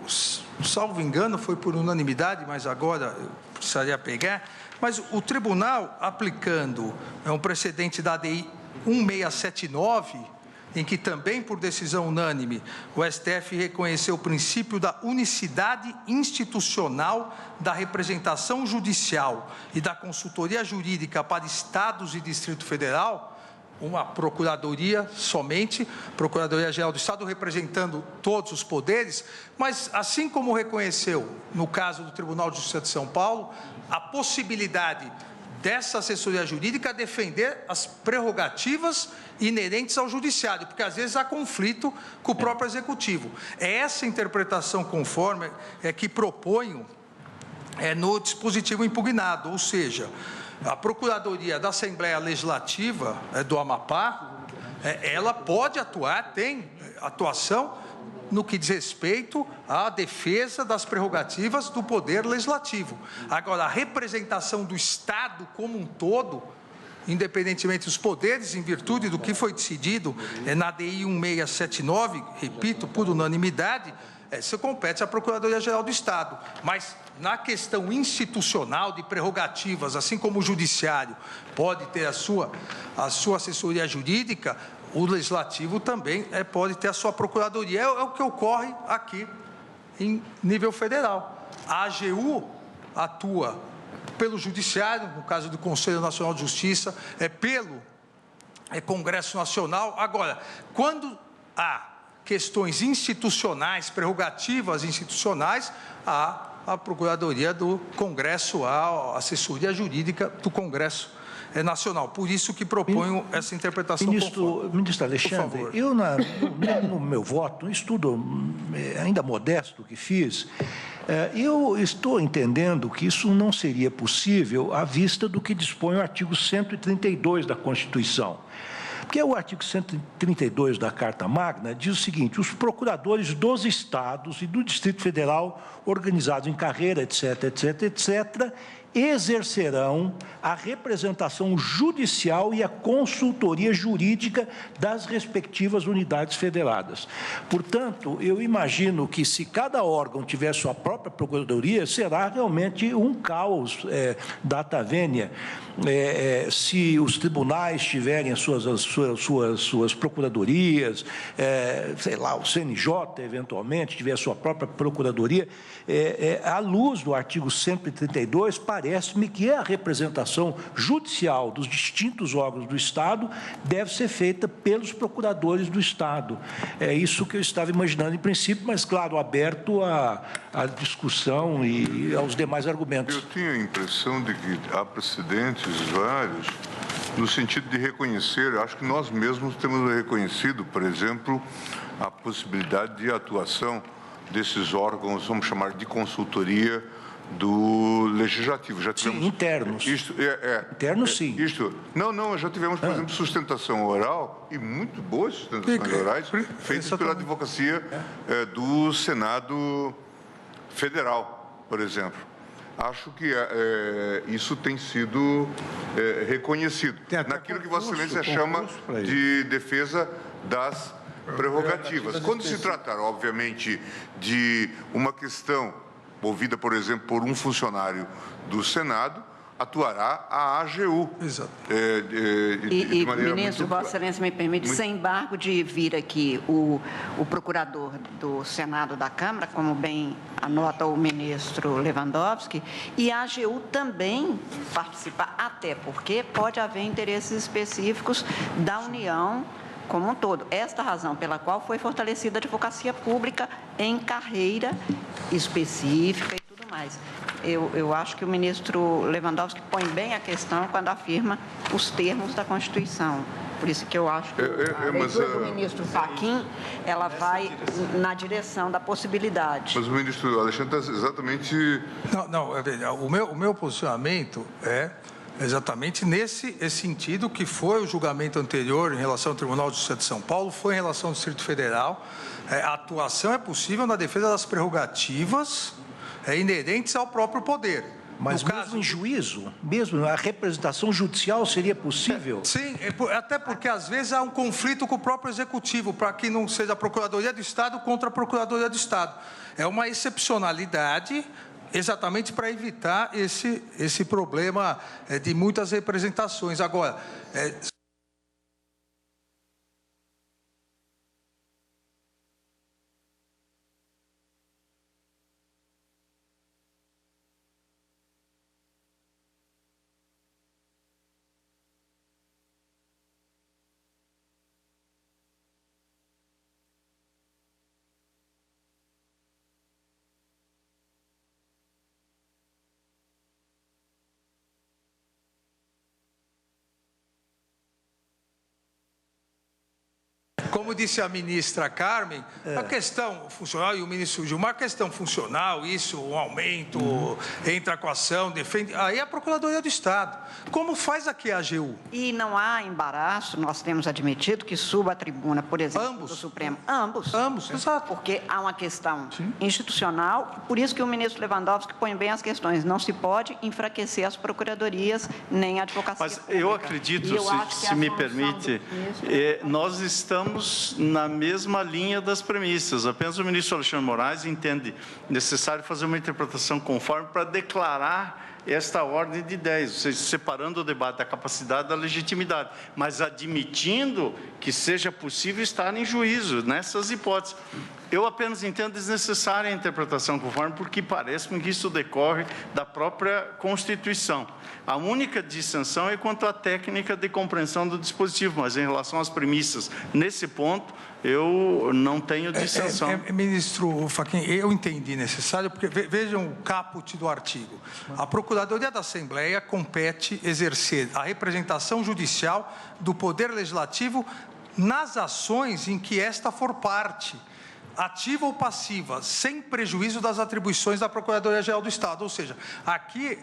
salvo engano, foi por unanimidade, mas agora eu precisaria pegar, mas o tribunal, aplicando um precedente da ADI 1679, em que também por decisão unânime o STF reconheceu o princípio da unicidade institucional da representação judicial e da consultoria jurídica para estados e Distrito Federal, uma procuradoria somente, Procuradoria-Geral do Estado representando todos os poderes, mas assim como reconheceu no caso do Tribunal de Justiça de São Paulo, a possibilidade dessa assessoria jurídica defender as prerrogativas inerentes ao judiciário, porque às vezes há conflito com o próprio executivo. É essa interpretação conforme que proponho no dispositivo impugnado, ou seja, a Procuradoria da Assembleia Legislativa do Amapá, ela pode atuar, tem atuação no que diz respeito à defesa das prerrogativas do Poder Legislativo. Agora, a representação do Estado como um todo, independentemente dos poderes, em virtude do que foi decidido na DI 1679, repito, por unanimidade, isso compete à Procuradoria-Geral do Estado. Mas, na questão institucional de prerrogativas, assim como o Judiciário pode ter a sua assessoria jurídica, o Legislativo também pode ter a sua Procuradoria. É o que ocorre aqui em nível federal. A AGU atua pelo Judiciário, no caso do Conselho Nacional de Justiça, pelo Congresso Nacional. Agora, quando há questões institucionais, prerrogativas institucionais, há a Procuradoria do Congresso, a assessoria jurídica do Congresso Nacional. Por isso que proponho essa interpretação. Ministro Alexandre, eu no meu voto, um estudo ainda modesto que fiz, eu estou entendendo que isso não seria possível à vista do que dispõe o artigo 132 da Constituição. Porque o artigo 132 da Carta Magna diz o seguinte: os procuradores dos estados e do Distrito Federal, organizados em carreira, etc., etc., etc., exercerão a representação judicial e a consultoria jurídica das respectivas unidades federadas. Portanto, eu imagino que se cada órgão tiver sua própria procuradoria, será realmente um caos data vênia. Se os tribunais tiverem as suas procuradorias, sei lá, o CNJ, eventualmente, tiver a sua própria procuradoria, à luz do artigo 132, parece-me que a representação judicial dos distintos órgãos do Estado deve ser feita pelos procuradores do Estado. É isso que eu estava imaginando em princípio, mas, claro, aberto à discussão e aos demais argumentos. Eu tenho a impressão de que há precedentes vários no sentido de reconhecer, acho que nós mesmos temos reconhecido, por exemplo, a possibilidade de atuação desses órgãos, vamos chamar de consultoria do Legislativo. Já tivemos, sim, internos. Internos, sim. Já tivemos, por exemplo, sustentação oral, e muito boas sustentações orais, feitas pela advocacia do Senado Federal, por exemplo. Acho que isso tem sido reconhecido. Naquilo que Vossa Excelência chama de defesa das prerrogativas. Quando se tratar, obviamente, de uma questão movida, por exemplo, por um funcionário do Senado, atuará a AGU. Exato. Ministro, Vossa Excelência me permite, sem embargo de vir aqui o procurador do Senado da Câmara, como bem anota o ministro Lewandowski, e a AGU também participar, até porque pode haver interesses específicos da União como um todo. Esta razão pela qual foi fortalecida a advocacia pública em carreira específica e tudo mais. Eu acho que o ministro Lewandowski põe bem a questão quando afirma os termos da Constituição. Por isso que eu acho que a leitura do ministro Fachin, ela vai na direção da possibilidade. Mas o ministro Alexandre está exatamente... O meu posicionamento é exatamente nesse sentido que foi o julgamento anterior em relação ao Tribunal de Justiça de São Paulo, foi em relação ao Distrito Federal. A atuação é possível na defesa das prerrogativas inerentes ao próprio poder. Mas mesmo em juízo, mesmo a representação judicial seria possível? Sim, até porque às vezes há um conflito com o próprio Executivo, para que não seja a Procuradoria do Estado contra a Procuradoria do Estado. É uma excepcionalidade exatamente para evitar esse problema de muitas representações. Agora, como disse a ministra Carmen, a questão funcional, e o ministro Gilmar, a questão funcional, isso, um aumento, entra com ação, defende, aí é a Procuradoria do Estado. Como faz aqui a AGU? E não há embaraço, nós temos admitido que suba à tribuna, por exemplo, do Supremo. Ambos, exato. Porque há uma questão institucional, por isso que o ministro Lewandowski põe bem as questões. Não se pode enfraquecer as procuradorias, nem a advocacia Mas pública. eu acredito, se me permite, nós estamos na mesma linha das premissas. Apenas o ministro Alexandre Moraes entende necessário fazer uma interpretação conforme para declarar esta ordem de ideias, ou seja, separando o debate da capacidade da legitimidade, mas admitindo que seja possível estar em juízo nessas hipóteses. Eu apenas entendo desnecessária a interpretação conforme, porque parece-me que isso decorre da própria Constituição. A única dissensão é quanto à técnica de compreensão do dispositivo, mas em relação às premissas, nesse ponto, eu não tenho dissensão. Ministro Fachin, eu entendi necessário, porque vejam o caput do artigo. A Procuradoria da Assembleia compete exercer a representação judicial do Poder Legislativo nas ações em que esta for parte, ativa ou passiva, sem prejuízo das atribuições da Procuradoria-Geral do Estado. Ou seja, aqui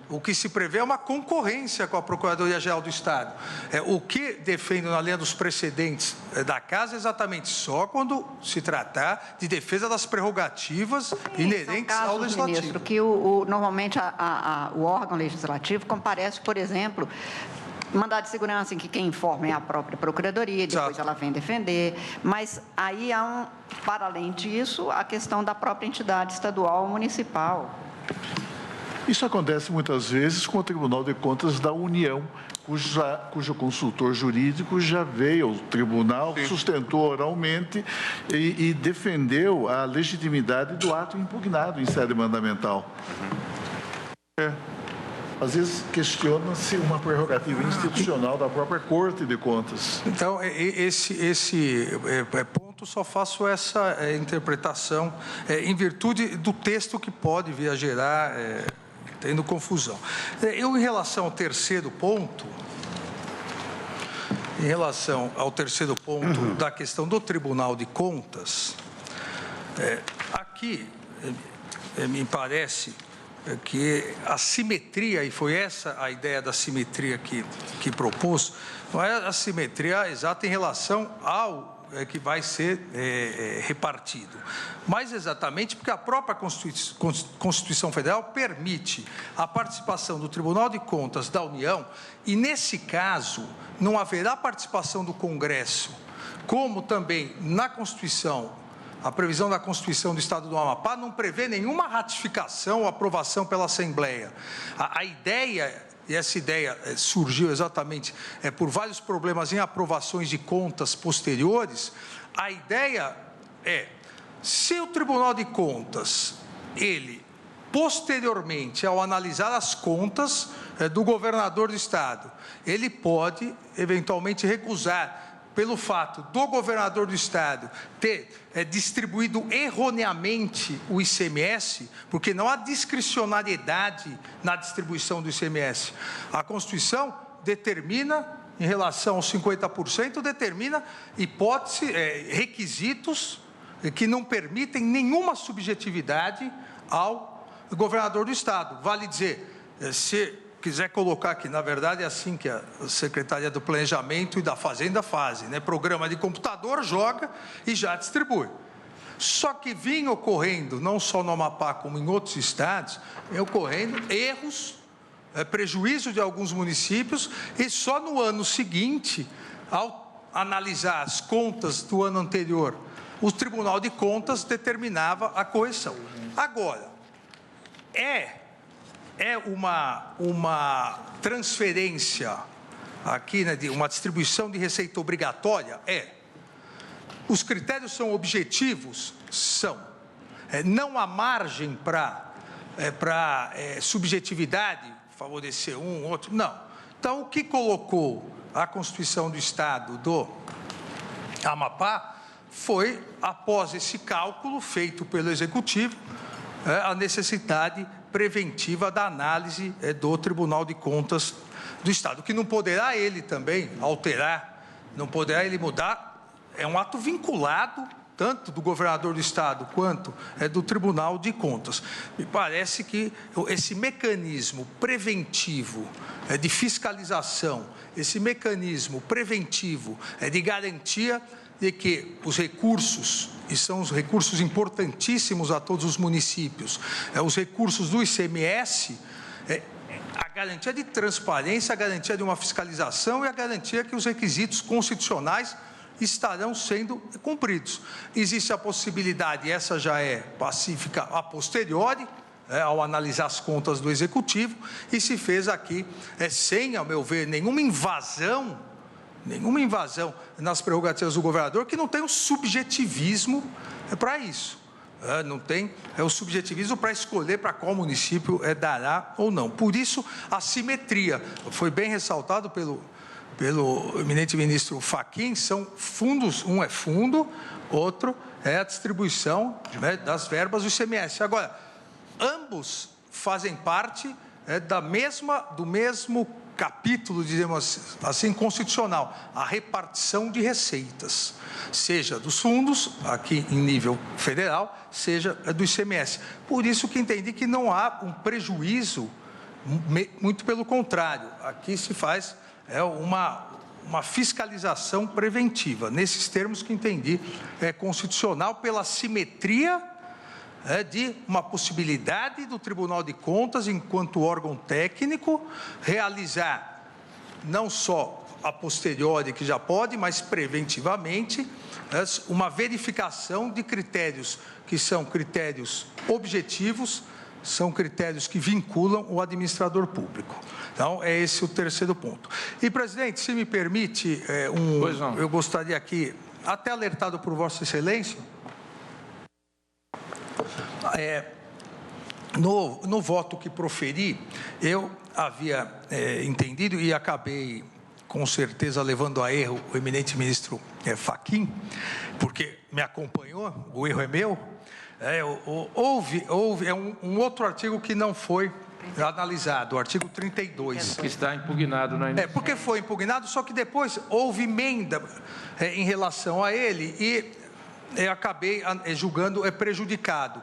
o que se prevê é uma concorrência com a Procuradoria-Geral do Estado. O que defendo na linha dos precedentes da Casa é exatamente só quando se tratar de defesa das prerrogativas inerentes ao Legislativo. Ministro, que normalmente o órgão legislativo comparece, por exemplo, mandado de segurança em que quem informa é a própria Procuradoria, depois ela vem defender, mas aí há para além disso, a questão da própria entidade estadual ou municipal. Isso acontece muitas vezes com o Tribunal de Contas da União, cujo consultor jurídico já veio ao tribunal, sustentou oralmente e defendeu a legitimidade do ato impugnado em sede mandamental. Às vezes questiona-se uma prerrogativa institucional da própria Corte de Contas. Então, esse ponto só faço essa interpretação em virtude do texto que pode vir a gerar, tendo confusão. Em relação ao terceiro ponto, da questão do Tribunal de Contas, aqui me parece que a simetria, e foi essa a ideia da simetria que propôs, não é a simetria exata em relação ao que vai ser repartido, mas exatamente porque a própria Constituição Federal permite a participação do Tribunal de Contas da União, e nesse caso não haverá participação do Congresso, como também na Constituição. A previsão da Constituição do Estado do Amapá não prevê nenhuma ratificação ou aprovação pela Assembleia. A ideia, e essa ideia surgiu exatamente por vários problemas em aprovações de contas posteriores, a ideia é, se o Tribunal de Contas, ele, posteriormente, ao analisar as contas do governador do Estado, ele pode, eventualmente, recusar pelo fato do governador do Estado ter distribuído erroneamente o ICMS, porque não há discricionariedade na distribuição do ICMS. A Constituição determina, em relação aos 50%, determina hipótese, requisitos que não permitem nenhuma subjetividade ao governador do Estado. Vale dizer, se quiser colocar aqui, na verdade é assim que a Secretaria do Planejamento e da Fazenda fazem, né? Programa de computador, joga e já distribui. Só que vinha ocorrendo, não só no Amapá como em outros estados, ocorrendo erros, prejuízo de alguns municípios, e só no ano seguinte, ao analisar as contas do ano anterior, o Tribunal de Contas determinava a correção. Agora, uma transferência aqui, né, de uma distribuição de receita obrigatória? Os critérios são objetivos? São. Não há margem para subjetividade, favorecer um, outro? Não. Então, o que colocou a Constituição do Estado do Amapá foi, após esse cálculo feito pelo Executivo, a necessidade preventiva da análise do Tribunal de Contas do Estado, que não poderá ele também alterar, não poderá ele mudar é um ato vinculado, tanto do governador do Estado quanto do Tribunal de Contas. Me parece que esse mecanismo preventivo de fiscalização, esse mecanismo preventivo de garantia de que os recursos, e são os recursos importantíssimos a todos os municípios, os recursos do ICMS, a garantia de transparência, a garantia de uma fiscalização e a garantia que os requisitos constitucionais estarão sendo cumpridos. Existe a possibilidade, essa já é pacífica a posteriori, ao analisar as contas do Executivo, e se fez aqui, sem, ao meu ver, nenhuma invasão nas prerrogativas do governador, que não tem o subjetivismo para isso. Não tem o subjetivismo para escolher para qual município dará ou não. Por isso, a simetria, foi bem ressaltado pelo eminente ministro Fachin, são fundos, um é fundo, outro é a distribuição das verbas do ICMS. Agora, ambos fazem parte do mesmo capítulo, digamos assim, constitucional, a repartição de receitas, seja dos fundos, aqui em nível federal, seja do ICMS. Por isso que entendi que não há um prejuízo, muito pelo contrário, aqui se faz uma fiscalização preventiva, nesses termos que entendi constitucional, pela simetria de uma possibilidade do Tribunal de Contas, enquanto órgão técnico, realizar não só a posteriori, que já pode, mas preventivamente, uma verificação de critérios que são critérios objetivos, são critérios que vinculam o administrador público. Então, é esse o terceiro ponto. E, presidente, se me permite, eu gostaria aqui, até alertado por Vossa Excelência, no voto que proferi, eu havia entendido e acabei, com certeza, levando a erro o eminente ministro Fachin, porque me acompanhou, o erro é meu. Houve um outro artigo que não foi analisado, o artigo 32. Que está impugnado na iniciativa. Porque foi impugnado, só que depois houve emenda em relação a ele e acabei julgando prejudicado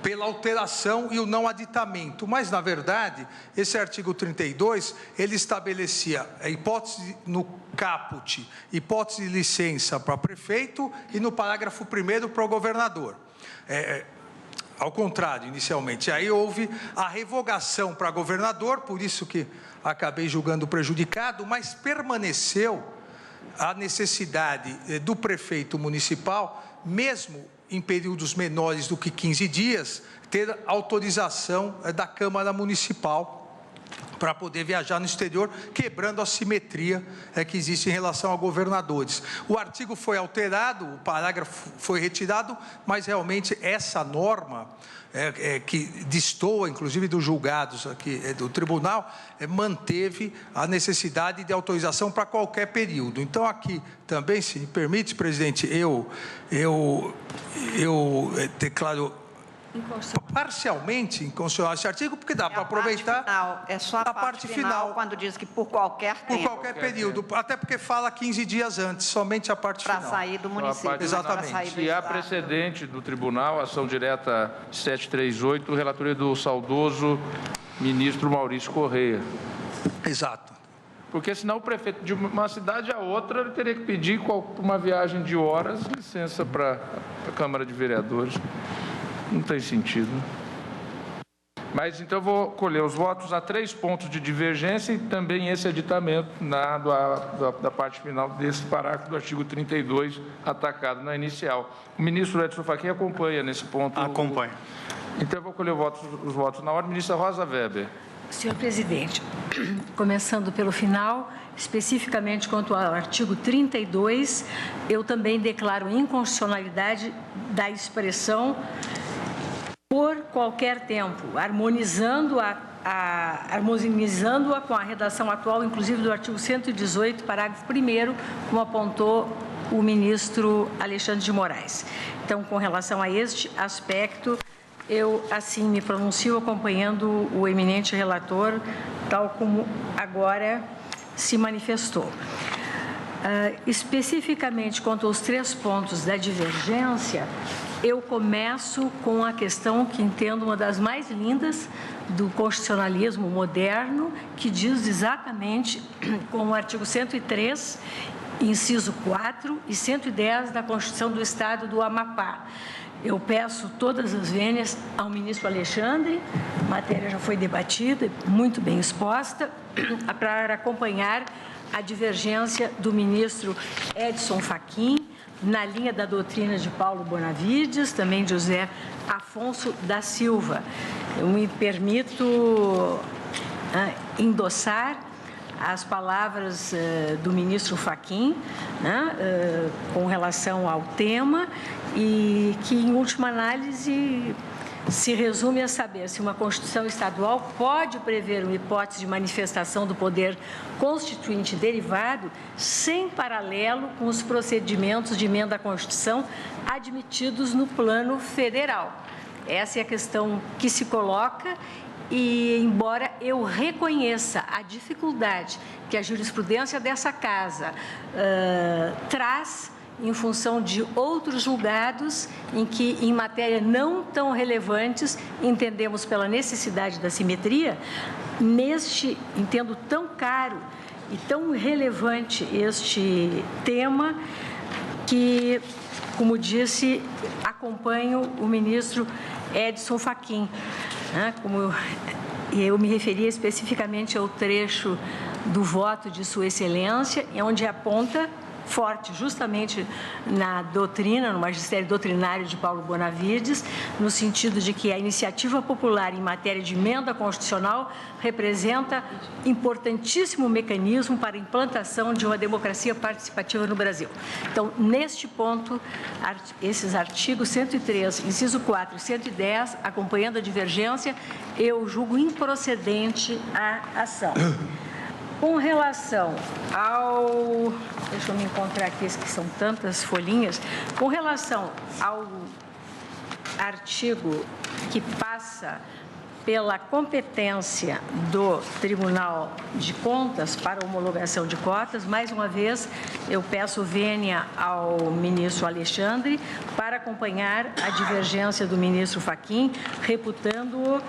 pela alteração e o não aditamento. Mas, na verdade, esse artigo 32, ele estabelecia a hipótese no caput, hipótese de licença para prefeito e no parágrafo 1º para o governador. Ao contrário, inicialmente. Aí houve a revogação para governador, por isso que acabei julgando prejudicado, mas permaneceu a necessidade do prefeito municipal, mesmo em períodos menores do que 15 dias, ter autorização da Câmara Municipal para poder viajar no exterior, quebrando a simetria que existe em relação a governadores. O artigo foi alterado, o parágrafo foi retirado, mas realmente essa norma, que destoa, inclusive, dos julgados aqui do tribunal, manteve a necessidade de autorização para qualquer período. Então, aqui também, se me permite, presidente, eu declaro parcialmente inconstitucional esse artigo, porque dá para aproveitar. É só a parte final, quando diz que por qualquer tempo. Por qualquer período, até porque fala 15 dias antes, somente a parte final. Para sair do município. Exatamente. E há precedente do tribunal, ação direta 738, relatoria do saudoso ministro Maurício Correia. Exato. Porque senão o prefeito de uma cidade a outra ele teria que pedir uma viagem de horas, licença para a Câmara de Vereadores. Não tem sentido. Mas então eu vou colher os votos. Há 3 pontos de divergência e também esse aditamento da parte final desse parágrafo do artigo 32, atacado na inicial. O ministro Edson Fachin acompanha nesse ponto. Acompanha. Então eu vou colher os votos na ordem. Ministra Rosa Weber. Senhor presidente, começando pelo final, especificamente quanto ao artigo 32, eu também declaro inconstitucionalidade da expressão por qualquer tempo, harmonizando-a com a redação atual, inclusive do artigo 118, parágrafo 1º, como apontou o ministro Alexandre de Moraes. Então, com relação a este aspecto, eu, assim, me pronuncio acompanhando o eminente relator, tal como agora se manifestou. Especificamente quanto aos 3 pontos da divergência, eu começo com a questão que entendo uma das mais lindas do constitucionalismo moderno, que diz exatamente com o artigo 103, inciso 4 e 110 da Constituição do Estado do Amapá. Eu peço todas as vênias ao ministro Alexandre, a matéria já foi debatida, muito bem exposta, para acompanhar a divergência do ministro Edson Fachin, na linha da doutrina de Paulo Bonavides, também de José Afonso da Silva. Eu me permito endossar as palavras do ministro Fachin, com relação ao tema, e que, em última análise, se resume a saber se uma Constituição estadual pode prever uma hipótese de manifestação do poder constituinte derivado sem paralelo com os procedimentos de emenda à Constituição admitidos no plano federal. Essa é a questão que se coloca e, embora eu reconheça a dificuldade que a jurisprudência dessa Casa traz em função de outros julgados em que, em matéria não tão relevantes, entendemos pela necessidade da simetria, entendo tão caro e tão relevante este tema que, como disse, acompanho o ministro Edson Fachin. Como eu me referia especificamente ao trecho do voto de Sua Excelência, onde aponta forte justamente na doutrina, no magistério doutrinário de Paulo Bonavides, no sentido de que a iniciativa popular em matéria de emenda constitucional representa importantíssimo mecanismo para a implantação de uma democracia participativa no Brasil. Então, neste ponto, esses artigos 103, inciso 4 e 110, acompanhando a divergência, eu julgo improcedente a ação. Com relação ao... Deixa eu me encontrar aqui, que são tantas folhinhas. Com relação ao artigo que passa pela competência do Tribunal de Contas para homologação de cotas, mais uma vez, eu peço vênia ao ministro Alexandre para acompanhar a divergência do ministro Fachin, reputando-o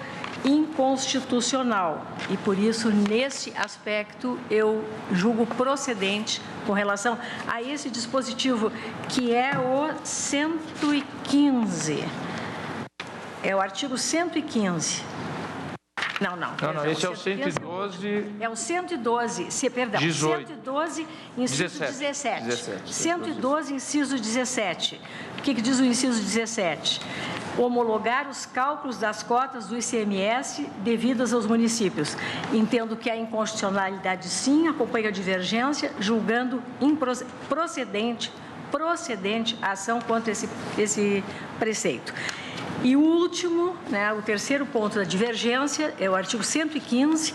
inconstitucional. E, por isso, nesse aspecto, eu julgo procedente com relação a esse dispositivo, que é o 115. É o artigo 115. Não, esse é o 112. É o 112, perdão, 18. 112, inciso 17. 112, inciso 17. O que diz o inciso 17? Homologar os cálculos das cotas do ICMS devidas aos municípios. Entendo que a inconstitucionalidade, sim, acompanha a divergência, julgando procedente a ação contra esse preceito. E o último, o terceiro ponto da divergência, é o artigo 115,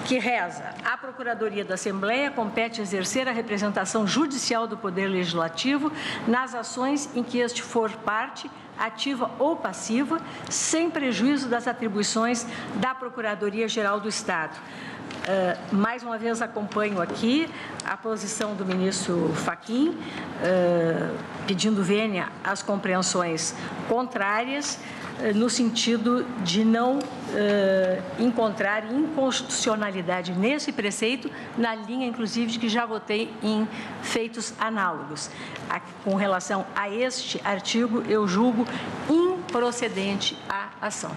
que reza: a Procuradoria da Assembleia compete exercer a representação judicial do Poder Legislativo nas ações em que este for parte, ativa ou passiva, sem prejuízo das atribuições da Procuradoria-Geral do Estado. Mais uma vez, acompanho aqui a posição do ministro Fachin, pedindo vênia às compreensões contrárias, no sentido de não encontrar inconstitucionalidade nesse preceito, na linha, inclusive, de que já votei em feitos análogos. Com relação a este artigo, eu julgo improcedente a ação.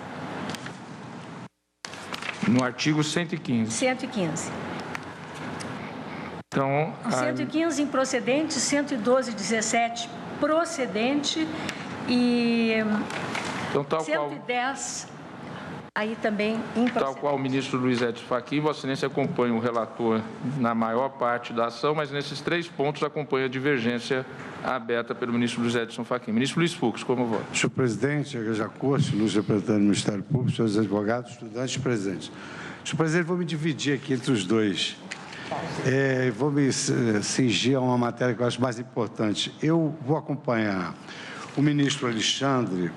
No artigo 115. 115. Então, 115 improcedente, 112, 17 procedente e então, 110 aí também improcedente. Tal qual o ministro Luiz Edson Fachin, Vossa Excelência acompanha o relator na maior parte da ação, mas nesses 3 pontos acompanha a divergência aberta pelo ministro Luiz Edson Fachin. Ministro Luiz Fux, como vota? Senhor presidente, Igreja Corte, ilustre representante do Ministério Público, senhores advogados, estudantes presentes. Senhor presidente, vou me dividir aqui entre os dois. Vou me cingir a uma matéria que eu acho mais importante. Eu vou acompanhar o ministro Alexandre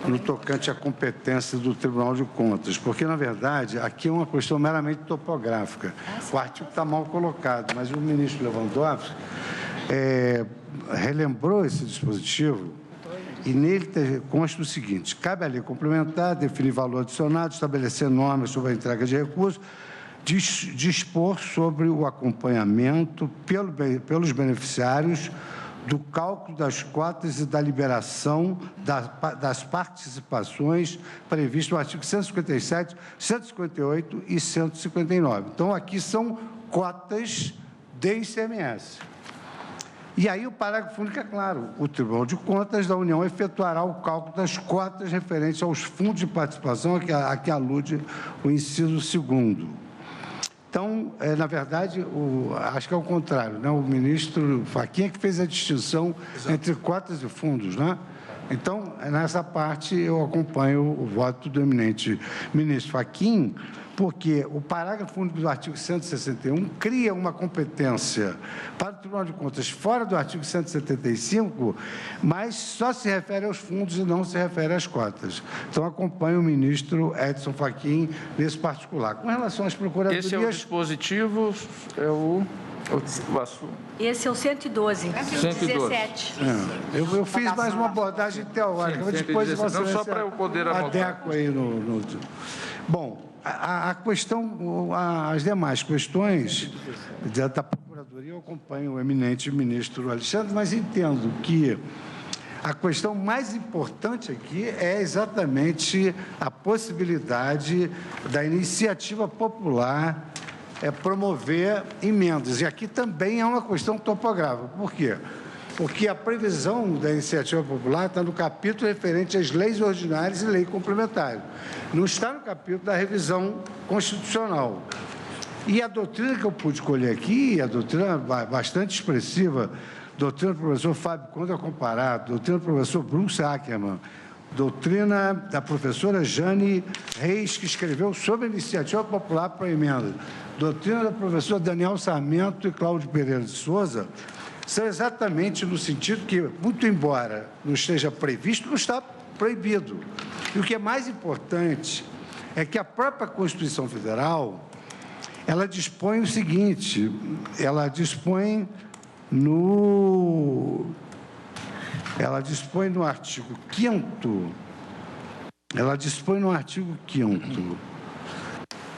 no tocante à competência do Tribunal de Contas, porque, na verdade, aqui é uma questão meramente topográfica. O artigo está mal colocado, mas o ministro Lewandowski relembrou esse dispositivo e nele consta o seguinte: cabe à lei complementar definir valor adicionado, estabelecer normas sobre a entrega de recursos, dispor sobre o acompanhamento pelos beneficiários do cálculo das cotas e da liberação das participações previstas no artigo 157, 158 e 159. Então, aqui são cotas de ICMS. E aí o parágrafo único é claro: o Tribunal de Contas da União efetuará o cálculo das cotas referentes aos fundos de participação a que alude o inciso 2º. Então, na verdade, acho que é o contrário, né? O ministro Fachin é que fez a distinção entre cotas e fundos, né? Então, nessa parte, eu acompanho o voto do eminente ministro Fachin, porque o parágrafo único do artigo 161 cria uma competência para o Tribunal de Contas fora do artigo 175, mas só se refere aos fundos e não se refere às cotas. Então, acompanho o ministro Edson Fachin nesse particular. Com relação às procuradorias... Esse é o dispositivo, Esse é o 112, 117. Eu fiz mais uma abordagem teórica, mas depois você só para eu poder adequo aí no... Bom, a questão, as demais questões da Procuradoria, eu acompanho o eminente ministro Alexandre, mas entendo que a questão mais importante aqui é exatamente a possibilidade da iniciativa popular promover emendas. E aqui também é uma questão topográfica. Por quê? Porque a previsão da iniciativa popular está no capítulo referente às leis ordinárias e lei complementar. Não está no capítulo da revisão constitucional. E a doutrina que eu pude colher aqui, a doutrina bastante expressiva, doutrina do professor Fábio Conde Comparato, doutrina do professor Bruce Ackerman, doutrina da professora Jane Reis, que escreveu sobre a iniciativa popular para a emenda, doutrina do professor Daniel Sarmento e Cláudio Pereira de Souza, são exatamente no sentido que, muito embora não esteja previsto, não está proibido. E o que é mais importante é que a própria Constituição Federal, ela dispõe o seguinte, ela dispõe no artigo 5º,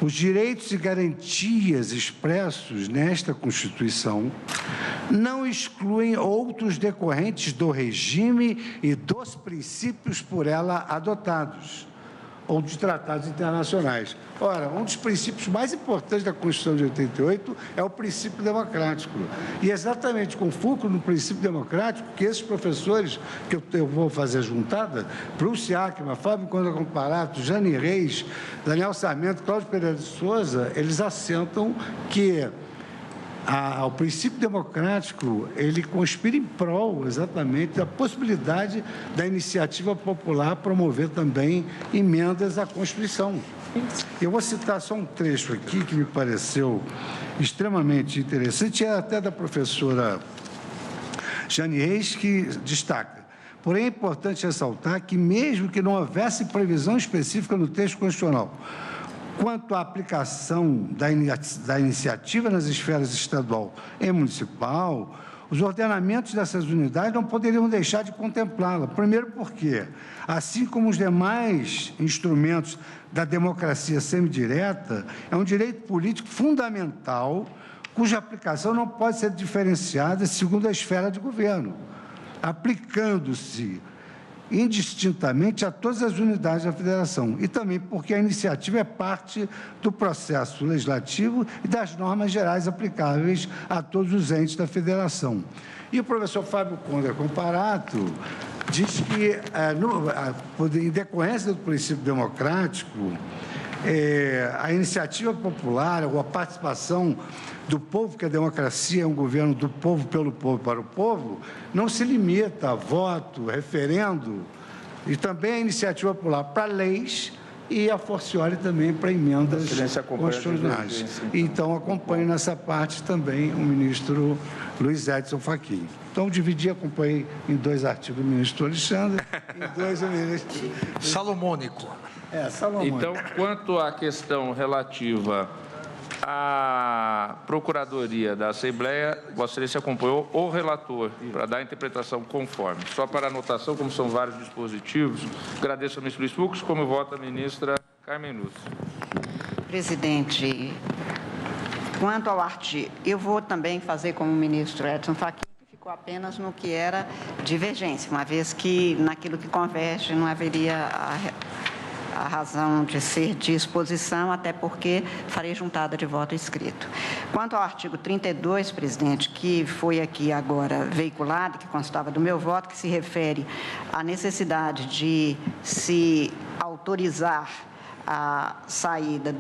os direitos e garantias expressos nesta Constituição não excluem outros decorrentes do regime e dos princípios por ela adotados ou de tratados internacionais. Ora, um dos princípios mais importantes da Constituição de 88 é o princípio democrático. E exatamente com foco no princípio democrático que esses professores, que eu vou fazer a juntada, Bruce Ackerman, Fábio Conde Comparato, Jane Reis, Daniel Sarmento, Cláudio Pereira de Souza, eles assentam que o princípio democrático, ele conspira em prol, exatamente, da possibilidade da iniciativa popular promover também emendas à Constituição. Eu vou citar só um trecho aqui que me pareceu extremamente interessante, é até da professora Jane Reis, que destaca: porém, é importante ressaltar que, mesmo que não houvesse previsão específica no texto constitucional quanto à aplicação da iniciativa nas esferas estadual e municipal, os ordenamentos dessas unidades não poderiam deixar de contemplá-la. Primeiro porque, assim como os demais instrumentos da democracia semidireta, é um direito político fundamental cuja aplicação não pode ser diferenciada segundo a esfera de governo, aplicando-se indistintamente a todas as unidades da Federação, e também porque a iniciativa é parte do processo legislativo e das normas gerais aplicáveis a todos os entes da Federação. E o professor Fábio Conde Comparato diz que, em decorrência do princípio democrático, a iniciativa popular ou a participação do povo, que a democracia é um governo do povo, pelo povo, para o povo, não se limita a voto, referendo e também a iniciativa popular para leis e a forciore também para emendas constitucionais. Então, acompanho nessa parte também o ministro Luiz Edson Fachin. Então, dividi, acompanhei em 2 artigos o ministro Alexandre, em 2 o ministro... Salomônico. Salomônico. Então, quanto à questão relativa à Procuradoria da Assembleia, Vossa Excelência acompanhou o relator para dar a interpretação conforme. Só para anotação, como são vários dispositivos, agradeço ao ministro Luiz Fux, como vota a ministra Carmen Lúcia. Presidente, quanto ao artigo, eu vou também fazer como o ministro Edson Fachin, que ficou apenas no que era divergência, uma vez que naquilo que converge não haveria a razão de ser de exposição, até porque farei juntada de voto escrito. Quanto ao artigo 32, presidente, que foi aqui agora veiculado, que constava do meu voto, que se refere à necessidade de se autorizar a saída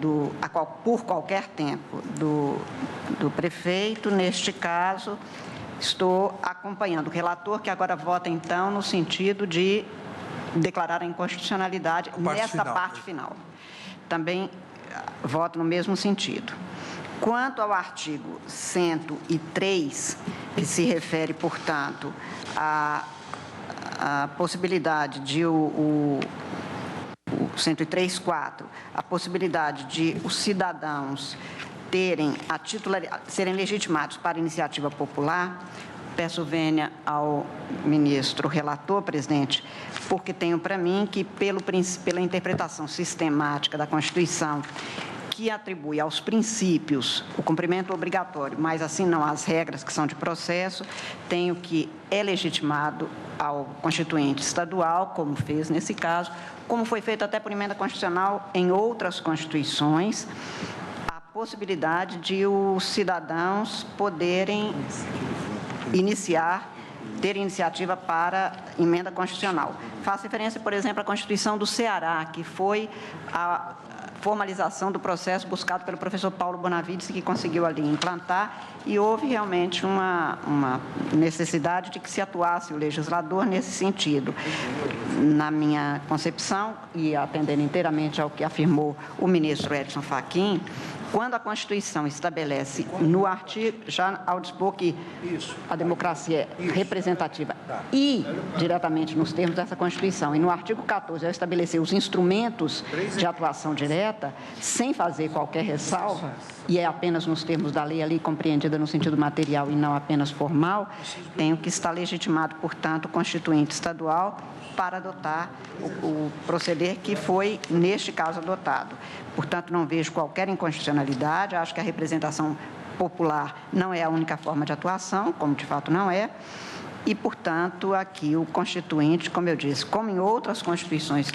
por qualquer tempo do prefeito, neste caso, estou acompanhando o relator, que agora vota, então, no sentido de declarar a inconstitucionalidade nessa parte final. Também voto no mesmo sentido. Quanto ao artigo 103, que se refere, portanto, à possibilidade de o 103.4, a possibilidade de os cidadãos terem serem legitimados para iniciativa popular, peço vênia ao ministro relator, presidente, porque tenho para mim que, pela interpretação sistemática da Constituição, que atribui aos princípios o cumprimento obrigatório, mas assim não às regras que são de processo, tenho que é legitimado ao constituinte estadual, como fez nesse caso, como foi feito até por emenda constitucional em outras constituições, a possibilidade de os cidadãos poderem ter iniciativa para emenda constitucional. Faço referência, por exemplo, à Constituição do Ceará, que foi a formalização do processo buscado pelo professor Paulo Bonavides, que conseguiu ali implantar, e houve realmente uma necessidade de que se atuasse o legislador nesse sentido. Na minha concepção, e atendendo inteiramente ao que afirmou o ministro Edson Fachin, quando a Constituição estabelece no artigo, já ao dispor que a democracia é representativa e diretamente nos termos dessa Constituição, e no artigo 14, ao estabelecer os instrumentos de atuação direta, sem fazer qualquer ressalva, e é apenas nos termos da lei ali compreendida no sentido material e não apenas formal, tenho que estar legitimado, portanto, o constituinte estadual para adotar o proceder que foi, neste caso, adotado. Portanto, não vejo qualquer inconstitucionalidade, acho que a representação popular não é a única forma de atuação, como de fato não é, e, portanto, aqui o constituinte, como eu disse, como em outras constituições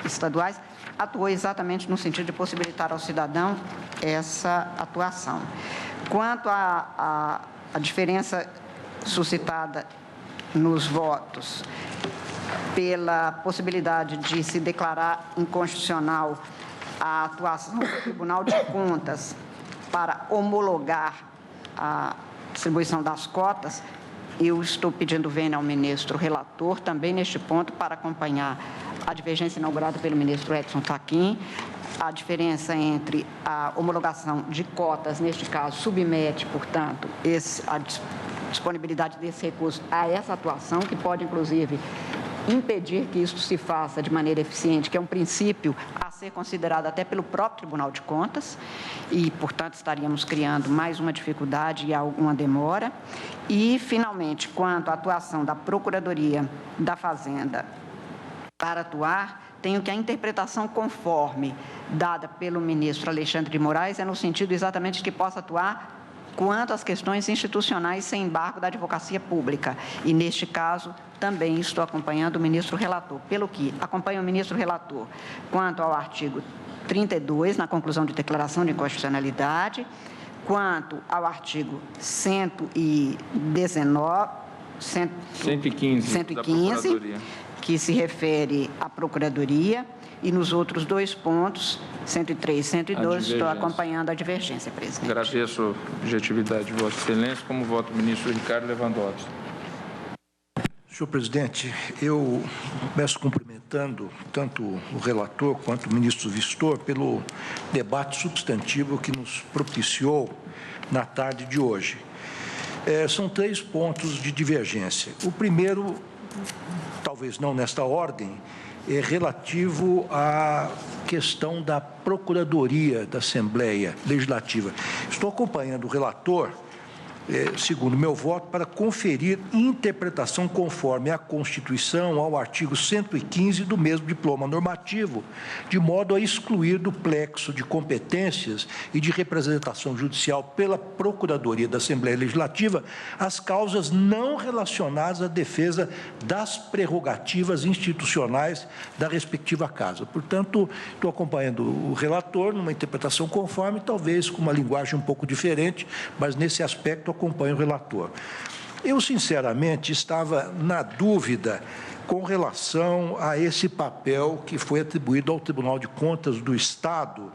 estaduais, atuou exatamente no sentido de possibilitar ao cidadão essa atuação. Quanto à diferença suscitada nos votos pela possibilidade de se declarar inconstitucional a atuação do Tribunal de Contas para homologar a distribuição das cotas, eu estou pedindo vênia ao ministro relator, também neste ponto, para acompanhar a divergência inaugurada pelo ministro Edson Fachin. A diferença entre a homologação de cotas, neste caso, submete, portanto, a disponibilidade desse recurso a essa atuação, que pode, inclusive, impedir que isso se faça de maneira eficiente, que é um princípio a ser considerado até pelo próprio Tribunal de Contas, e, portanto, estaríamos criando mais uma dificuldade e alguma demora. E, finalmente, quanto à atuação da Procuradoria da Fazenda para atuar, tenho que a interpretação conforme dada pelo ministro Alexandre de Moraes é no sentido exatamente de que possa atuar quanto às questões institucionais sem embargo da advocacia pública. E, neste caso, também estou acompanhando o ministro relator. Pelo que acompanho o ministro relator quanto ao artigo 32, na conclusão de declaração de inconstitucionalidade, quanto ao artigo 115, que se refere à Procuradoria, e nos outros 2 pontos, 103 e 112, estou acompanhando a divergência, presidente. Agradeço a objetividade de Vossa Excelência, como voto o ministro Ricardo Lewandowski. Senhor presidente, eu começo cumprimentando tanto o relator quanto o ministro Vistor pelo debate substantivo que nos propiciou na tarde de hoje. São 3 pontos de divergência. O primeiro, talvez não nesta ordem, é relativo à questão da Procuradoria da Assembleia Legislativa. Estou acompanhando o relator, segundo meu voto, para conferir interpretação conforme a Constituição ao artigo 115 do mesmo diploma normativo, de modo a excluir do plexo de competências e de representação judicial pela Procuradoria da Assembleia Legislativa as causas não relacionadas à defesa das prerrogativas institucionais da respectiva casa. Portanto, estou acompanhando o relator numa interpretação conforme, talvez com uma linguagem um pouco diferente, mas nesse aspecto acompanho o relator. Eu, sinceramente, estava na dúvida com relação a esse papel que foi atribuído ao Tribunal de Contas do Estado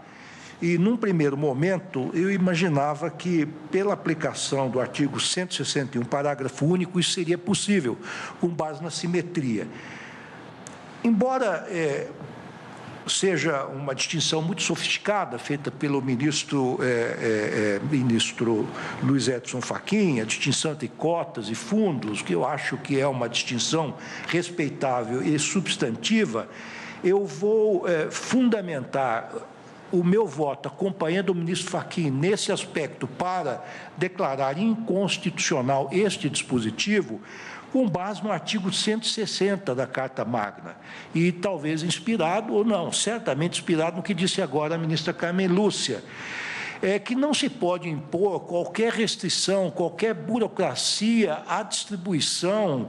e, num primeiro momento, eu imaginava que, pela aplicação do artigo 161, parágrafo único, isso seria possível, com base na simetria. Embora seja uma distinção muito sofisticada, feita pelo ministro Luiz Edson Fachin, a distinção entre cotas e fundos, que eu acho que é uma distinção respeitável e substantiva, eu vou fundamentar o meu voto acompanhando o ministro Fachin nesse aspecto para declarar inconstitucional este dispositivo, com base no artigo 160 da Carta Magna, e talvez inspirado, ou não, certamente inspirado no que disse agora a ministra Carmen Lúcia, que não se pode impor qualquer restrição, qualquer burocracia à distribuição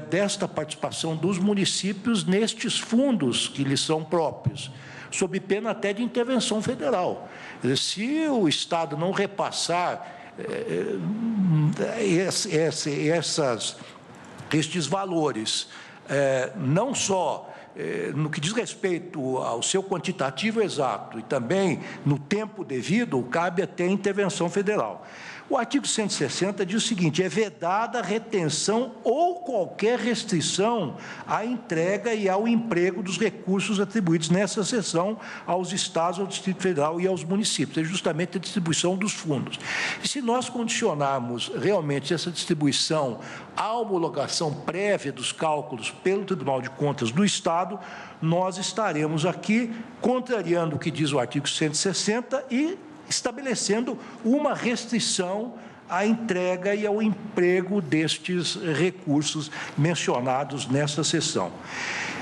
desta participação dos municípios nestes fundos que lhes são próprios, sob pena até de intervenção federal. Se o Estado não repassar estes valores, não só no que diz respeito ao seu quantitativo exato e também no tempo devido, cabe até intervenção federal. O artigo 160 diz o seguinte: é vedada a retenção ou qualquer restrição à entrega e ao emprego dos recursos atribuídos nessa seção aos estados, ao Distrito Federal e aos municípios. É justamente a distribuição dos fundos. E se nós condicionarmos realmente essa distribuição à homologação prévia dos cálculos pelo Tribunal de Contas do Estado, nós estaremos aqui contrariando o que diz o artigo 160 e estabelecendo uma restrição à entrega e ao emprego destes recursos mencionados nessa sessão.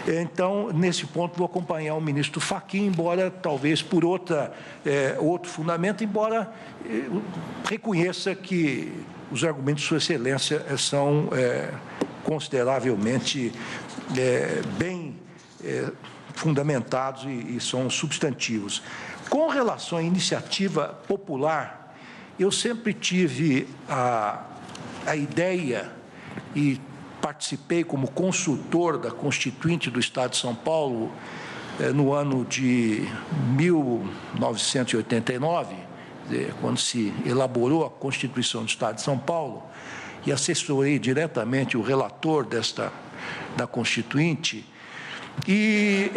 Então, nesse ponto, vou acompanhar o ministro Fachin, embora talvez por outro fundamento, embora reconheça que os argumentos de Sua Excelência são consideravelmente bem fundamentados e são substantivos. Com relação à iniciativa popular, eu sempre tive a ideia e participei como consultor da Constituinte do Estado de São Paulo no ano de 1989, quando se elaborou a Constituição do Estado de São Paulo, e assessorei diretamente o relator da Constituinte. E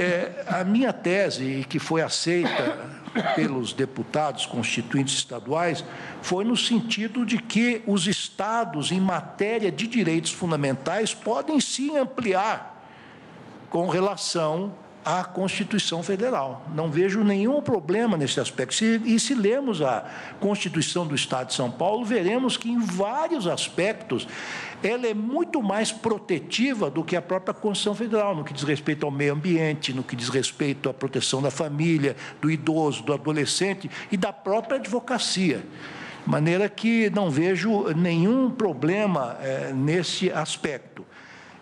a minha tese, que foi aceita pelos deputados constituintes estaduais, foi no sentido de que os estados, em matéria de direitos fundamentais, podem sim ampliar com relação à Constituição Federal. Não vejo nenhum problema nesse aspecto. E se lermos a Constituição do Estado de São Paulo, veremos que, em vários aspectos, ela é muito mais protetiva do que a própria Constituição Federal, no que diz respeito ao meio ambiente, no que diz respeito à proteção da família, do idoso, do adolescente e da própria advocacia. De maneira que não vejo nenhum problema nesse aspecto.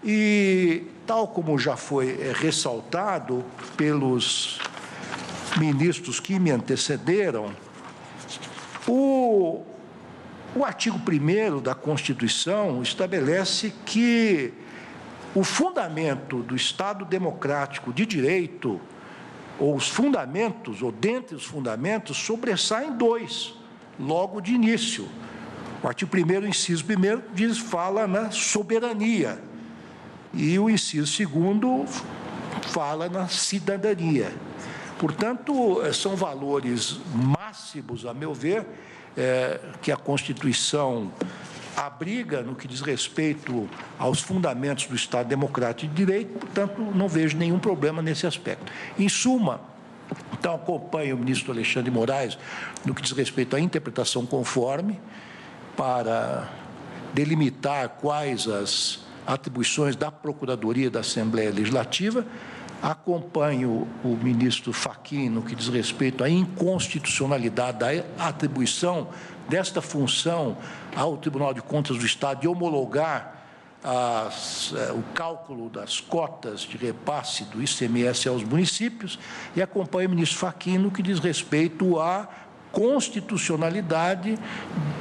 E, tal como já foi ressaltado pelos ministros que me antecederam, o artigo 1º da Constituição estabelece que o fundamento do Estado democrático de direito, ou os fundamentos, ou dentre os fundamentos, sobressaem 2, logo de início. O artigo 1º, inciso 1º, fala na soberania. e o inciso 2º fala na cidadania. Portanto, são valores máximos, a meu ver, que a Constituição abriga no que diz respeito aos fundamentos do Estado Democrático de Direito, portanto, não vejo nenhum problema nesse aspecto. Em suma, então, acompanho o ministro Alexandre de Moraes no que diz respeito à interpretação conforme, para delimitar quais as atribuições da Procuradoria da Assembleia Legislativa. Acompanho o ministro Fachin no que diz respeito à inconstitucionalidade da atribuição desta função ao Tribunal de Contas do Estado de homologar o cálculo das cotas de repasse do ICMS aos municípios, e acompanho o ministro Fachin no que diz respeito à constitucionalidade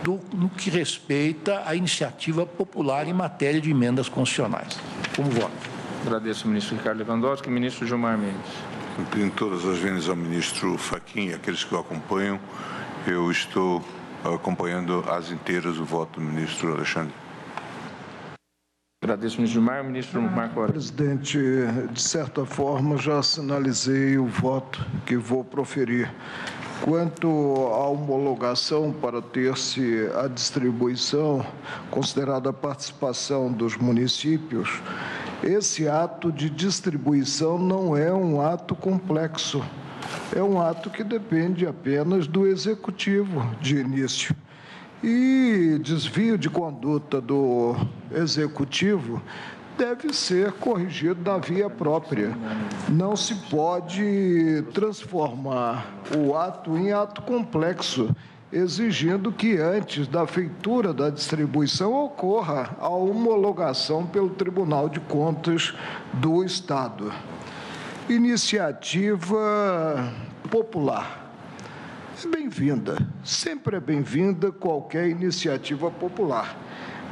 no que respeita à iniciativa popular em matéria de emendas constitucionais. Como voto? Agradeço ao ministro Ricardo Lewandowski. Ministro Gilmar Mendes. Cumprindo todas as vendas ao ministro Fachin e aqueles que o acompanham, eu estou acompanhando às inteiras o voto do ministro Alexandre. Agradeço, ministro Gilmar. Ministro Marco Aurélio. Presidente, de certa forma, já sinalizei o voto que vou proferir. Quanto à homologação para ter-se a distribuição, considerada a participação dos municípios, esse ato de distribuição não é um ato complexo, é um ato que depende apenas do Executivo de início. E desvio de conduta do Executivo deve ser corrigido na via própria. Não se pode transformar o ato em ato complexo, exigindo que antes da feitura da distribuição ocorra a homologação pelo Tribunal de Contas do Estado. Iniciativa popular. É bem-vinda, sempre é bem-vinda qualquer iniciativa popular.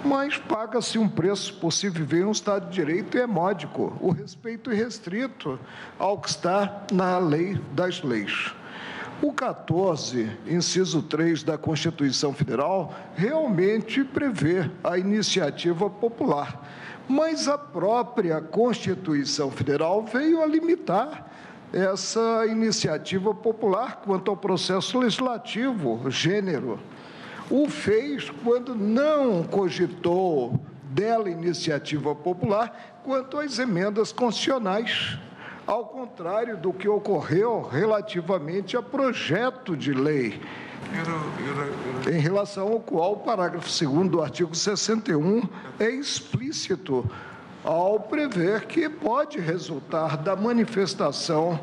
Mas paga-se um preço por se viver em um Estado de Direito e é módico, o respeito irrestrito ao que está na lei das leis. O 14, inciso 3 da Constituição Federal, realmente prevê a iniciativa popular, mas a própria Constituição Federal veio a limitar essa iniciativa popular quanto ao processo legislativo, gênero. O fez quando não cogitou dela iniciativa popular quanto às emendas constitucionais, ao contrário do que ocorreu relativamente a projeto de lei, em relação ao qual o parágrafo 2º do artigo 61 é explícito ao prever que pode resultar da manifestação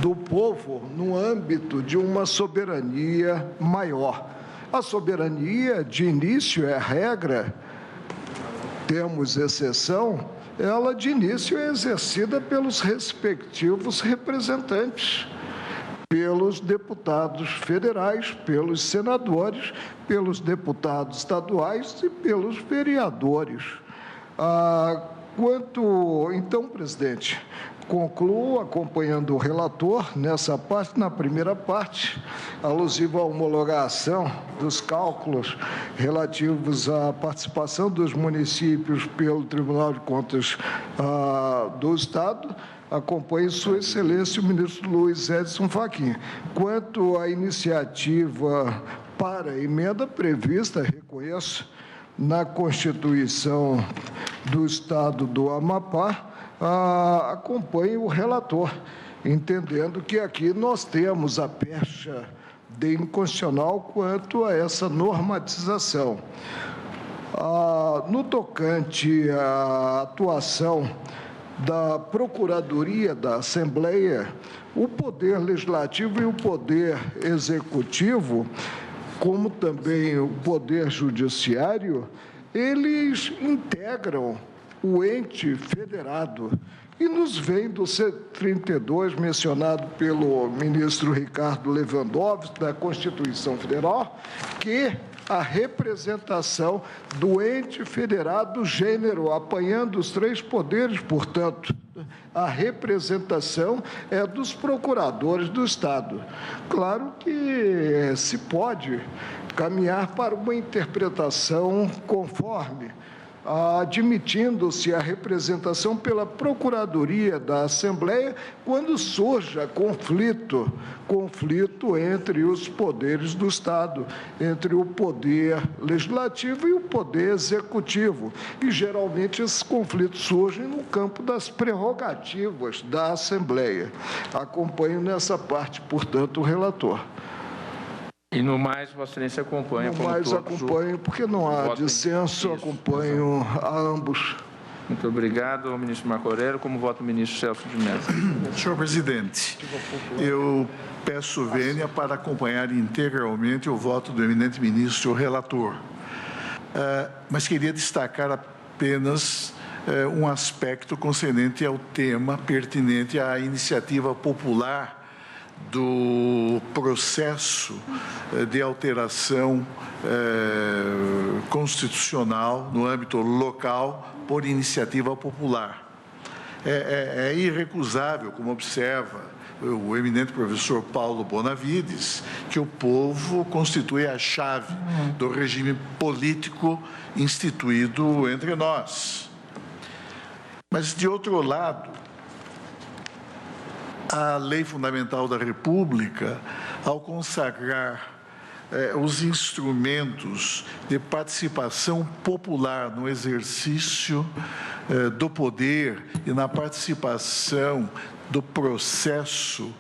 do povo no âmbito de uma soberania maior. A soberania, de início, é a regra, temos exceção, ela de início é exercida pelos respectivos representantes, pelos deputados federais, pelos senadores, pelos deputados estaduais e pelos vereadores. Então, presidente, concluo acompanhando o relator nessa parte, na primeira parte, alusiva à homologação dos cálculos relativos à participação dos municípios pelo Tribunal de Contas do Estado. Acompanhe Sua Excelência o ministro Luiz Edson Fachin. Quanto à iniciativa para emenda prevista, reconheço, na Constituição do Estado do Amapá, acompanhe o relator, entendendo que aqui nós temos a pecha de inconstitucional quanto a essa normatização. No tocante à atuação da Procuradoria da Assembleia, o Poder Legislativo e o Poder Executivo, como também o Poder Judiciário, eles integram o ente federado. E nos vem do C32, mencionado pelo ministro Ricardo Lewandowski, da Constituição Federal, que a representação do ente federado gênero, apanhando os três poderes, portanto, a representação é dos procuradores do Estado. Claro que se pode caminhar para uma interpretação conforme admitindo-se a representação pela Procuradoria da Assembleia quando surja conflito entre os poderes do Estado, entre o poder legislativo e o poder executivo. E, geralmente, esses conflitos surgem no campo das prerrogativas da Assembleia. Acompanho nessa parte, portanto, o relator. E no mais, Vossa Excelência acompanha. No mais, acompanho, porque não há dissenso, acompanho a ambos. Muito obrigado ao ministro Marco Aurélio. Como vota o ministro Celso de Mello? Senhor presidente, eu peço vênia para acompanhar integralmente o voto do eminente ministro relator. Mas queria destacar apenas um aspecto concernente ao tema pertinente à iniciativa popular do processo de alteração constitucional no âmbito local por iniciativa popular. É irrecusável, como observa o eminente professor Paulo Bonavides, que o povo constitui a chave do regime político instituído entre nós. Mas, de outro lado, a Lei Fundamental da República, ao consagrar os instrumentos de participação popular no exercício do poder e na participação do processo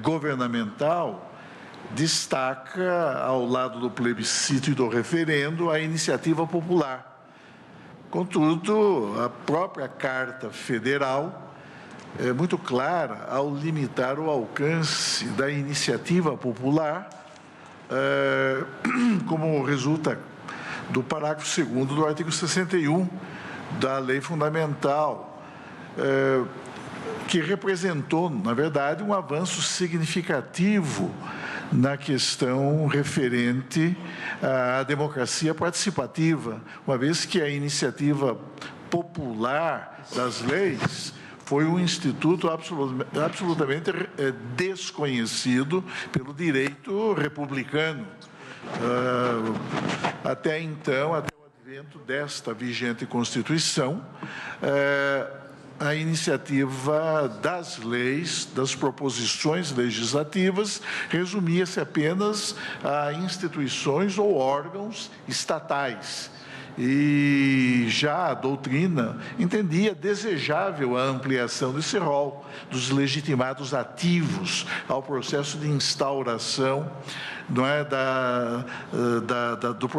governamental, destaca, ao lado do plebiscito e do referendo, a iniciativa popular. Contudo, a própria Carta Federal é muito clara ao limitar o alcance da iniciativa popular, como resulta do parágrafo 2º do artigo 61 da Lei Fundamental, que representou, na verdade, um avanço significativo na questão referente à democracia participativa, uma vez que a iniciativa popular das leis foi um instituto absolutamente desconhecido pelo direito republicano. Até então, até o advento desta vigente Constituição, a iniciativa das leis, das proposições legislativas, resumia-se apenas a instituições ou órgãos estatais. E já a doutrina entendia desejável a ampliação desse rol dos legitimados ativos ao processo de instauração, não é,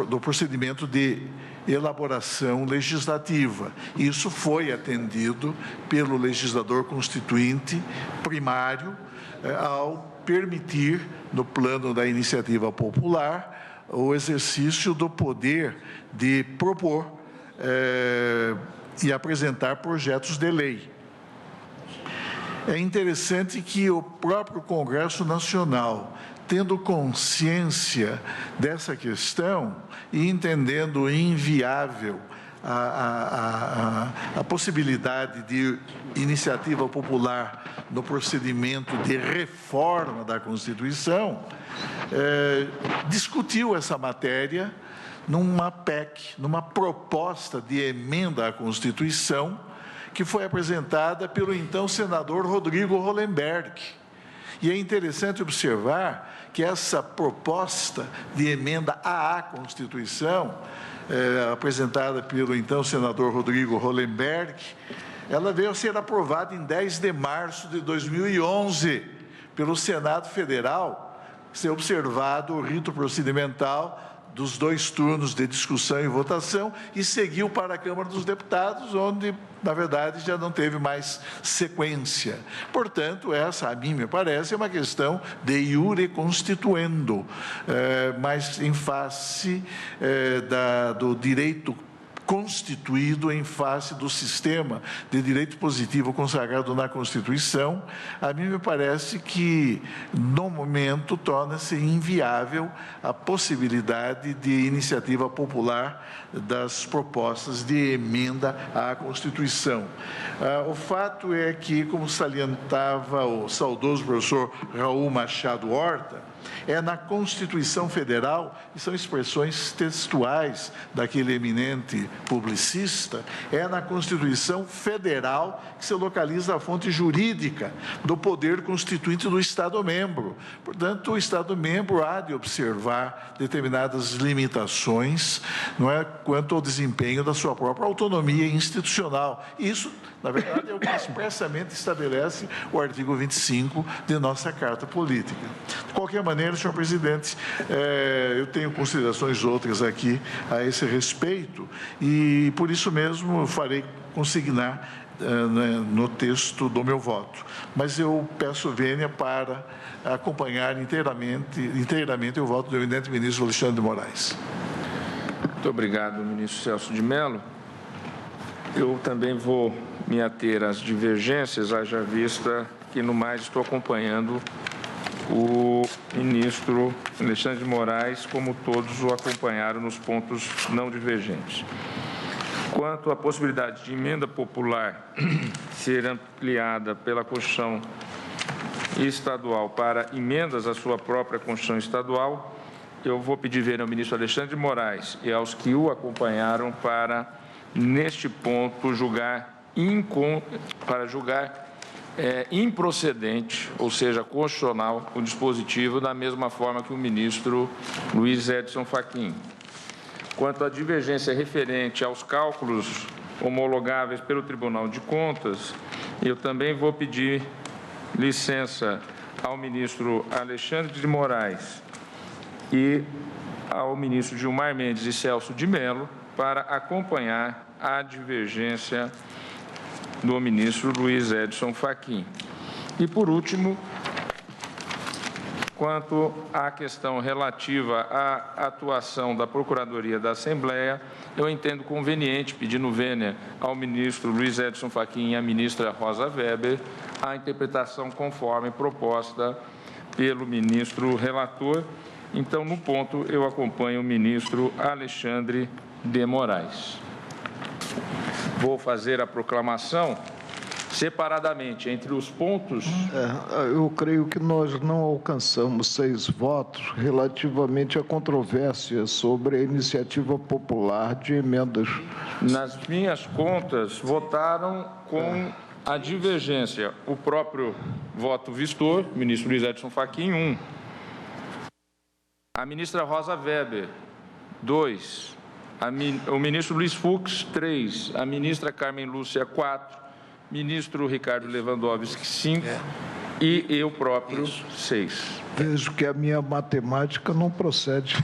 do procedimento de elaboração legislativa. Isso foi atendido pelo legislador constituinte primário ao permitir, no plano da iniciativa popular, o exercício do poder de propor e apresentar projetos de lei. É interessante que o próprio Congresso Nacional, tendo consciência dessa questão e entendendo inviável a possibilidade de iniciativa popular no procedimento de reforma da Constituição, discutiu essa matéria numa PEC, numa proposta de emenda à Constituição, que foi apresentada pelo então senador Rodrigo Hollenberg. E é interessante observar que essa proposta de emenda à Constituição, apresentada pelo então senador Rodrigo Hollenberg, ela veio a ser aprovada em 10 de março de 2011 pelo Senado Federal, ser observado o rito procedimental dos 2 turnos de discussão e votação e seguiu para a Câmara dos Deputados, onde, na verdade, já não teve mais sequência. Portanto, essa, a mim me parece, é uma questão de iure constituendo, mas em face do direito constituído em face do sistema de direito positivo consagrado na Constituição, a mim me parece que, no momento, torna-se inviável a possibilidade de iniciativa popular das propostas de emenda à Constituição. O fato é que, como salientava o saudoso professor Raul Machado Horta, é na Constituição Federal, e são expressões textuais daquele eminente publicista, é na Constituição Federal que se localiza a fonte jurídica do poder constituinte do Estado-membro. Portanto, o Estado-membro há de observar determinadas limitações, não é, quanto ao desempenho da sua própria autonomia institucional. Isso, na verdade, é o que expressamente estabelece o artigo 25 de nossa Carta Política. De qualquer maneira, senhor presidente, eu tenho considerações outras aqui a esse respeito e, por isso mesmo, farei consignar no texto do meu voto. Mas eu peço vênia para acompanhar inteiramente o voto do eminente ministro Alexandre de Moraes. Muito obrigado, ministro Celso de Mello. Eu também vou me ater às divergências, haja vista que, no mais, estou acompanhando o ministro Alexandre de Moraes, como todos o acompanharam nos pontos não divergentes. Quanto à possibilidade de emenda popular ser ampliada pela Constituição estadual para emendas à sua própria Constituição estadual, eu vou pedir vênia ao ministro Alexandre de Moraes e aos que o acompanharam para, neste ponto, julgar improcedente, ou seja, constitucional, o dispositivo, da mesma forma que o ministro Luiz Edson Fachin. Quanto à divergência referente aos cálculos homologáveis pelo Tribunal de Contas, eu também vou pedir licença ao ministro Alexandre de Moraes e ao ministro Gilmar Mendes e Celso de Mello para acompanhar a divergência do ministro Luiz Edson Fachin. E, por último, quanto à questão relativa à atuação da Procuradoria da Assembleia, eu entendo conveniente, pedindo vênia ao ministro Luiz Edson Fachin e à ministra Rosa Weber, a interpretação conforme proposta pelo ministro relator. Então, no ponto, eu acompanho o ministro Alexandre de Moraes. Vou fazer a proclamação separadamente entre os pontos. Eu creio que nós não alcançamos 6 votos relativamente à controvérsia sobre a iniciativa popular de emendas. Nas minhas contas, votaram com a divergência o próprio voto vistor, ministro Luiz Edson Fachin, 1. A ministra Rosa Weber, 2. O ministro Luiz Fux, 3. A ministra Carmen Lúcia, 4. Ministro Ricardo Lewandowski, 5. E eu próprio, 6. Vejo que a minha matemática não procede.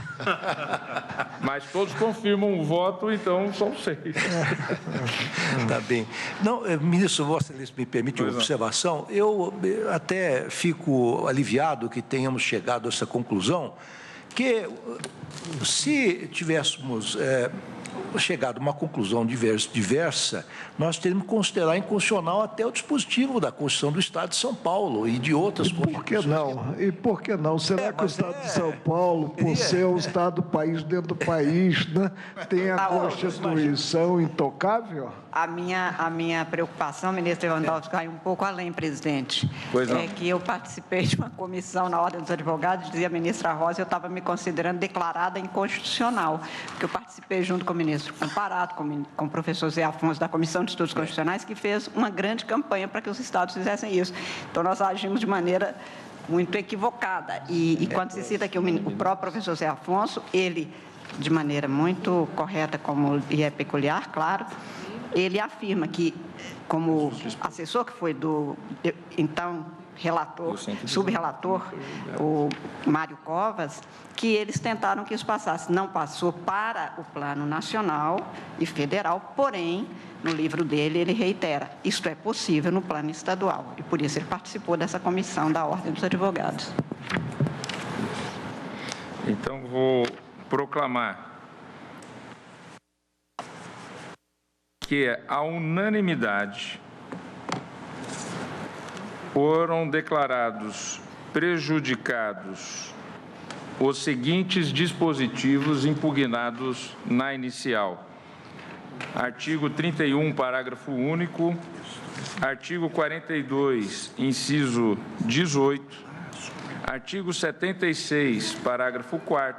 Mas todos confirmam o voto, então são 6. Tá bem. Não, ministro, Vossa Excelência me permite uma observação. Eu até fico aliviado que tenhamos chegado a essa conclusão, que se tivéssemos chegado a uma conclusão diversa, nós teríamos que considerar inconstitucional até o dispositivo da Constituição do Estado de São Paulo e de outras Constituições. Por que não? E por que não? Será que o Estado de São Paulo, por ser um Estado-país dentro do país, né, tem a Constituição intocável? A minha preocupação, ministro Lewandowski, vai um pouco além, presidente. Pois não. É que eu participei de uma comissão na Ordem dos Advogados, dizia a ministra Rosa, eu estava me considerando declarada inconstitucional, porque eu participei junto com o ministro Comparato, com o professor Zé Afonso, da Comissão de Estudos Constitucionais, que fez uma grande campanha para que os estados fizessem isso. Então, nós agimos de maneira muito equivocada. E quando se cita aqui o próprio professor Zé Afonso, ele, de maneira muito correta, e é peculiar, claro, ele afirma que, como assessor que foi do, então, subrelator, o Mário Covas, que eles tentaram que isso passasse. Não passou para o plano nacional e federal, porém, no livro dele, ele reitera, isto é possível no plano estadual. E, por isso, ele participou dessa comissão da Ordem dos Advogados. Então, vou proclamar que a unanimidade foram declarados prejudicados os seguintes dispositivos impugnados na inicial. Artigo 31, parágrafo único, artigo 42, inciso 18, Artigo 76, parágrafo 4º.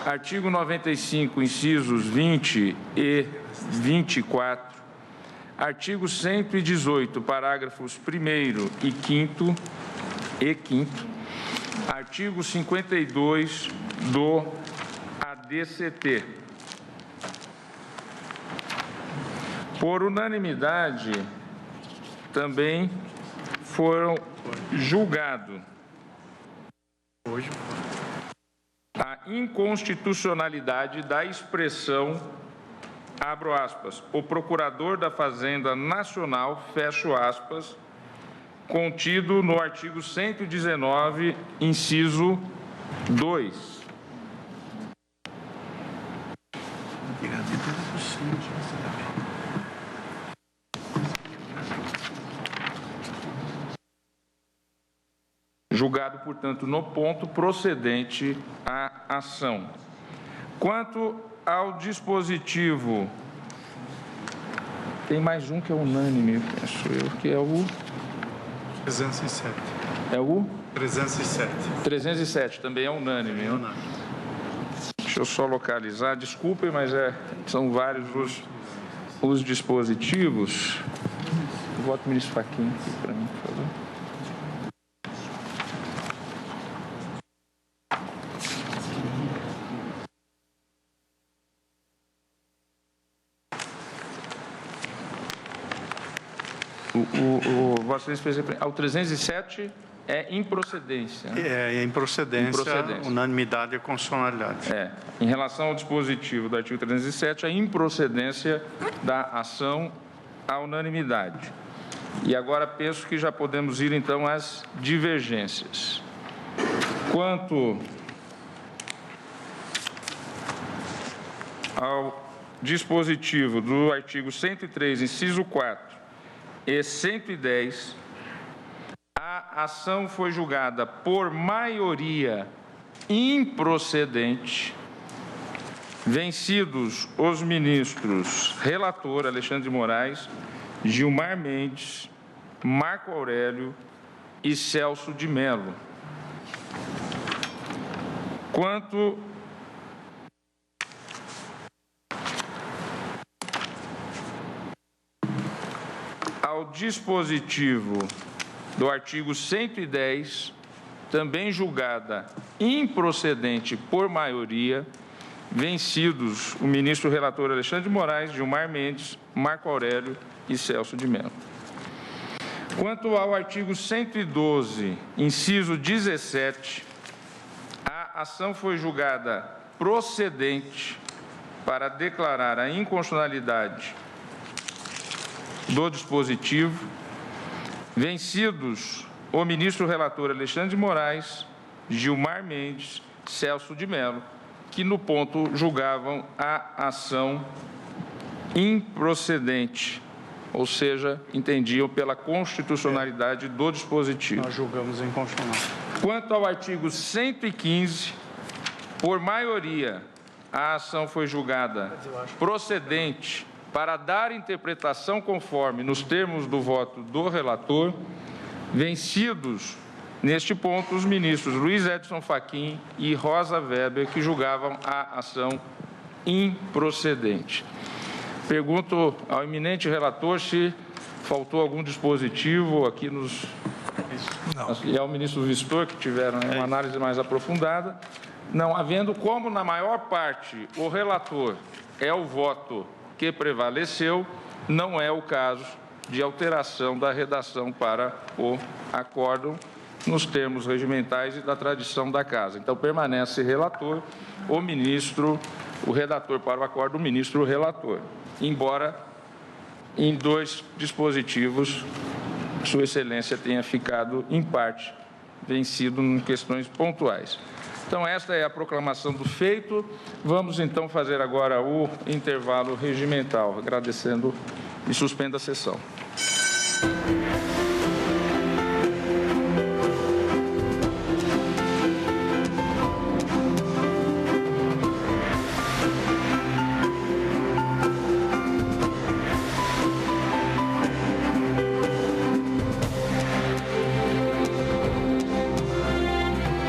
Artigo 95, incisos 20 e 24. Artigo 118, parágrafos 1º e 5º. Artigo 52 do ADCT. Por unanimidade, também foram julgados a inconstitucionalidade da expressão, abro aspas, o Procurador da Fazenda Nacional, fecho aspas, contido no artigo 119, inciso 2. Julgado, portanto, no ponto procedente à ação. Quanto ao dispositivo, tem mais um que é unânime, penso eu, que é o 307. É o 307. 307, também é unânime. Deixa eu só localizar, desculpem, mas são vários os dispositivos. Eu voto o ministro Fachin aqui para mim, por favor. Vossa Excelência, ao 307 é improcedência. Né? É improcedência, unanimidade e constitucionalidade. Em relação ao dispositivo do artigo 307, a improcedência da ação à unanimidade. E agora penso que já podemos ir, então, às divergências. Quanto ao dispositivo do artigo 103, inciso 4, e 110, a ação foi julgada por maioria improcedente, vencidos os ministros relator Alexandre de Moraes, Gilmar Mendes, Marco Aurélio e Celso de Mello. Quanto ao dispositivo do artigo 110, também julgada improcedente por maioria, vencidos o ministro relator Alexandre de Moraes, Gilmar Mendes, Marco Aurélio e Celso de Mello. Quanto ao artigo 112, inciso 17, a ação foi julgada procedente para declarar a inconstitucionalidade do dispositivo, vencidos o ministro relator Alexandre de Moraes, Gilmar Mendes, Celso de Mello, que no ponto julgavam a ação improcedente, ou seja, entendiam pela constitucionalidade do dispositivo. Nós julgamos inconstitucional. Quanto ao artigo 115, por maioria, a ação foi julgada procedente para dar interpretação conforme nos termos do voto do relator, vencidos, neste ponto, os ministros Luiz Edson Fachin e Rosa Weber, que julgavam a ação improcedente. Pergunto ao eminente relator se faltou algum dispositivo aqui nos... Não. E ao ministro Vistor, que tiveram uma análise mais aprofundada. Não havendo, como na maior parte o relator é o voto que prevaleceu, não é o caso de alteração da redação para o acórdão nos termos regimentais e da tradição da Casa. Então, permanece relator, o ministro, o redator para o acórdão, o ministro, o relator. Embora em dois dispositivos, Sua Excelência tenha ficado, em parte, vencido em questões pontuais. Então, esta é a proclamação do feito. Vamos, então, fazer agora o intervalo regimental, agradecendo e suspendo a sessão.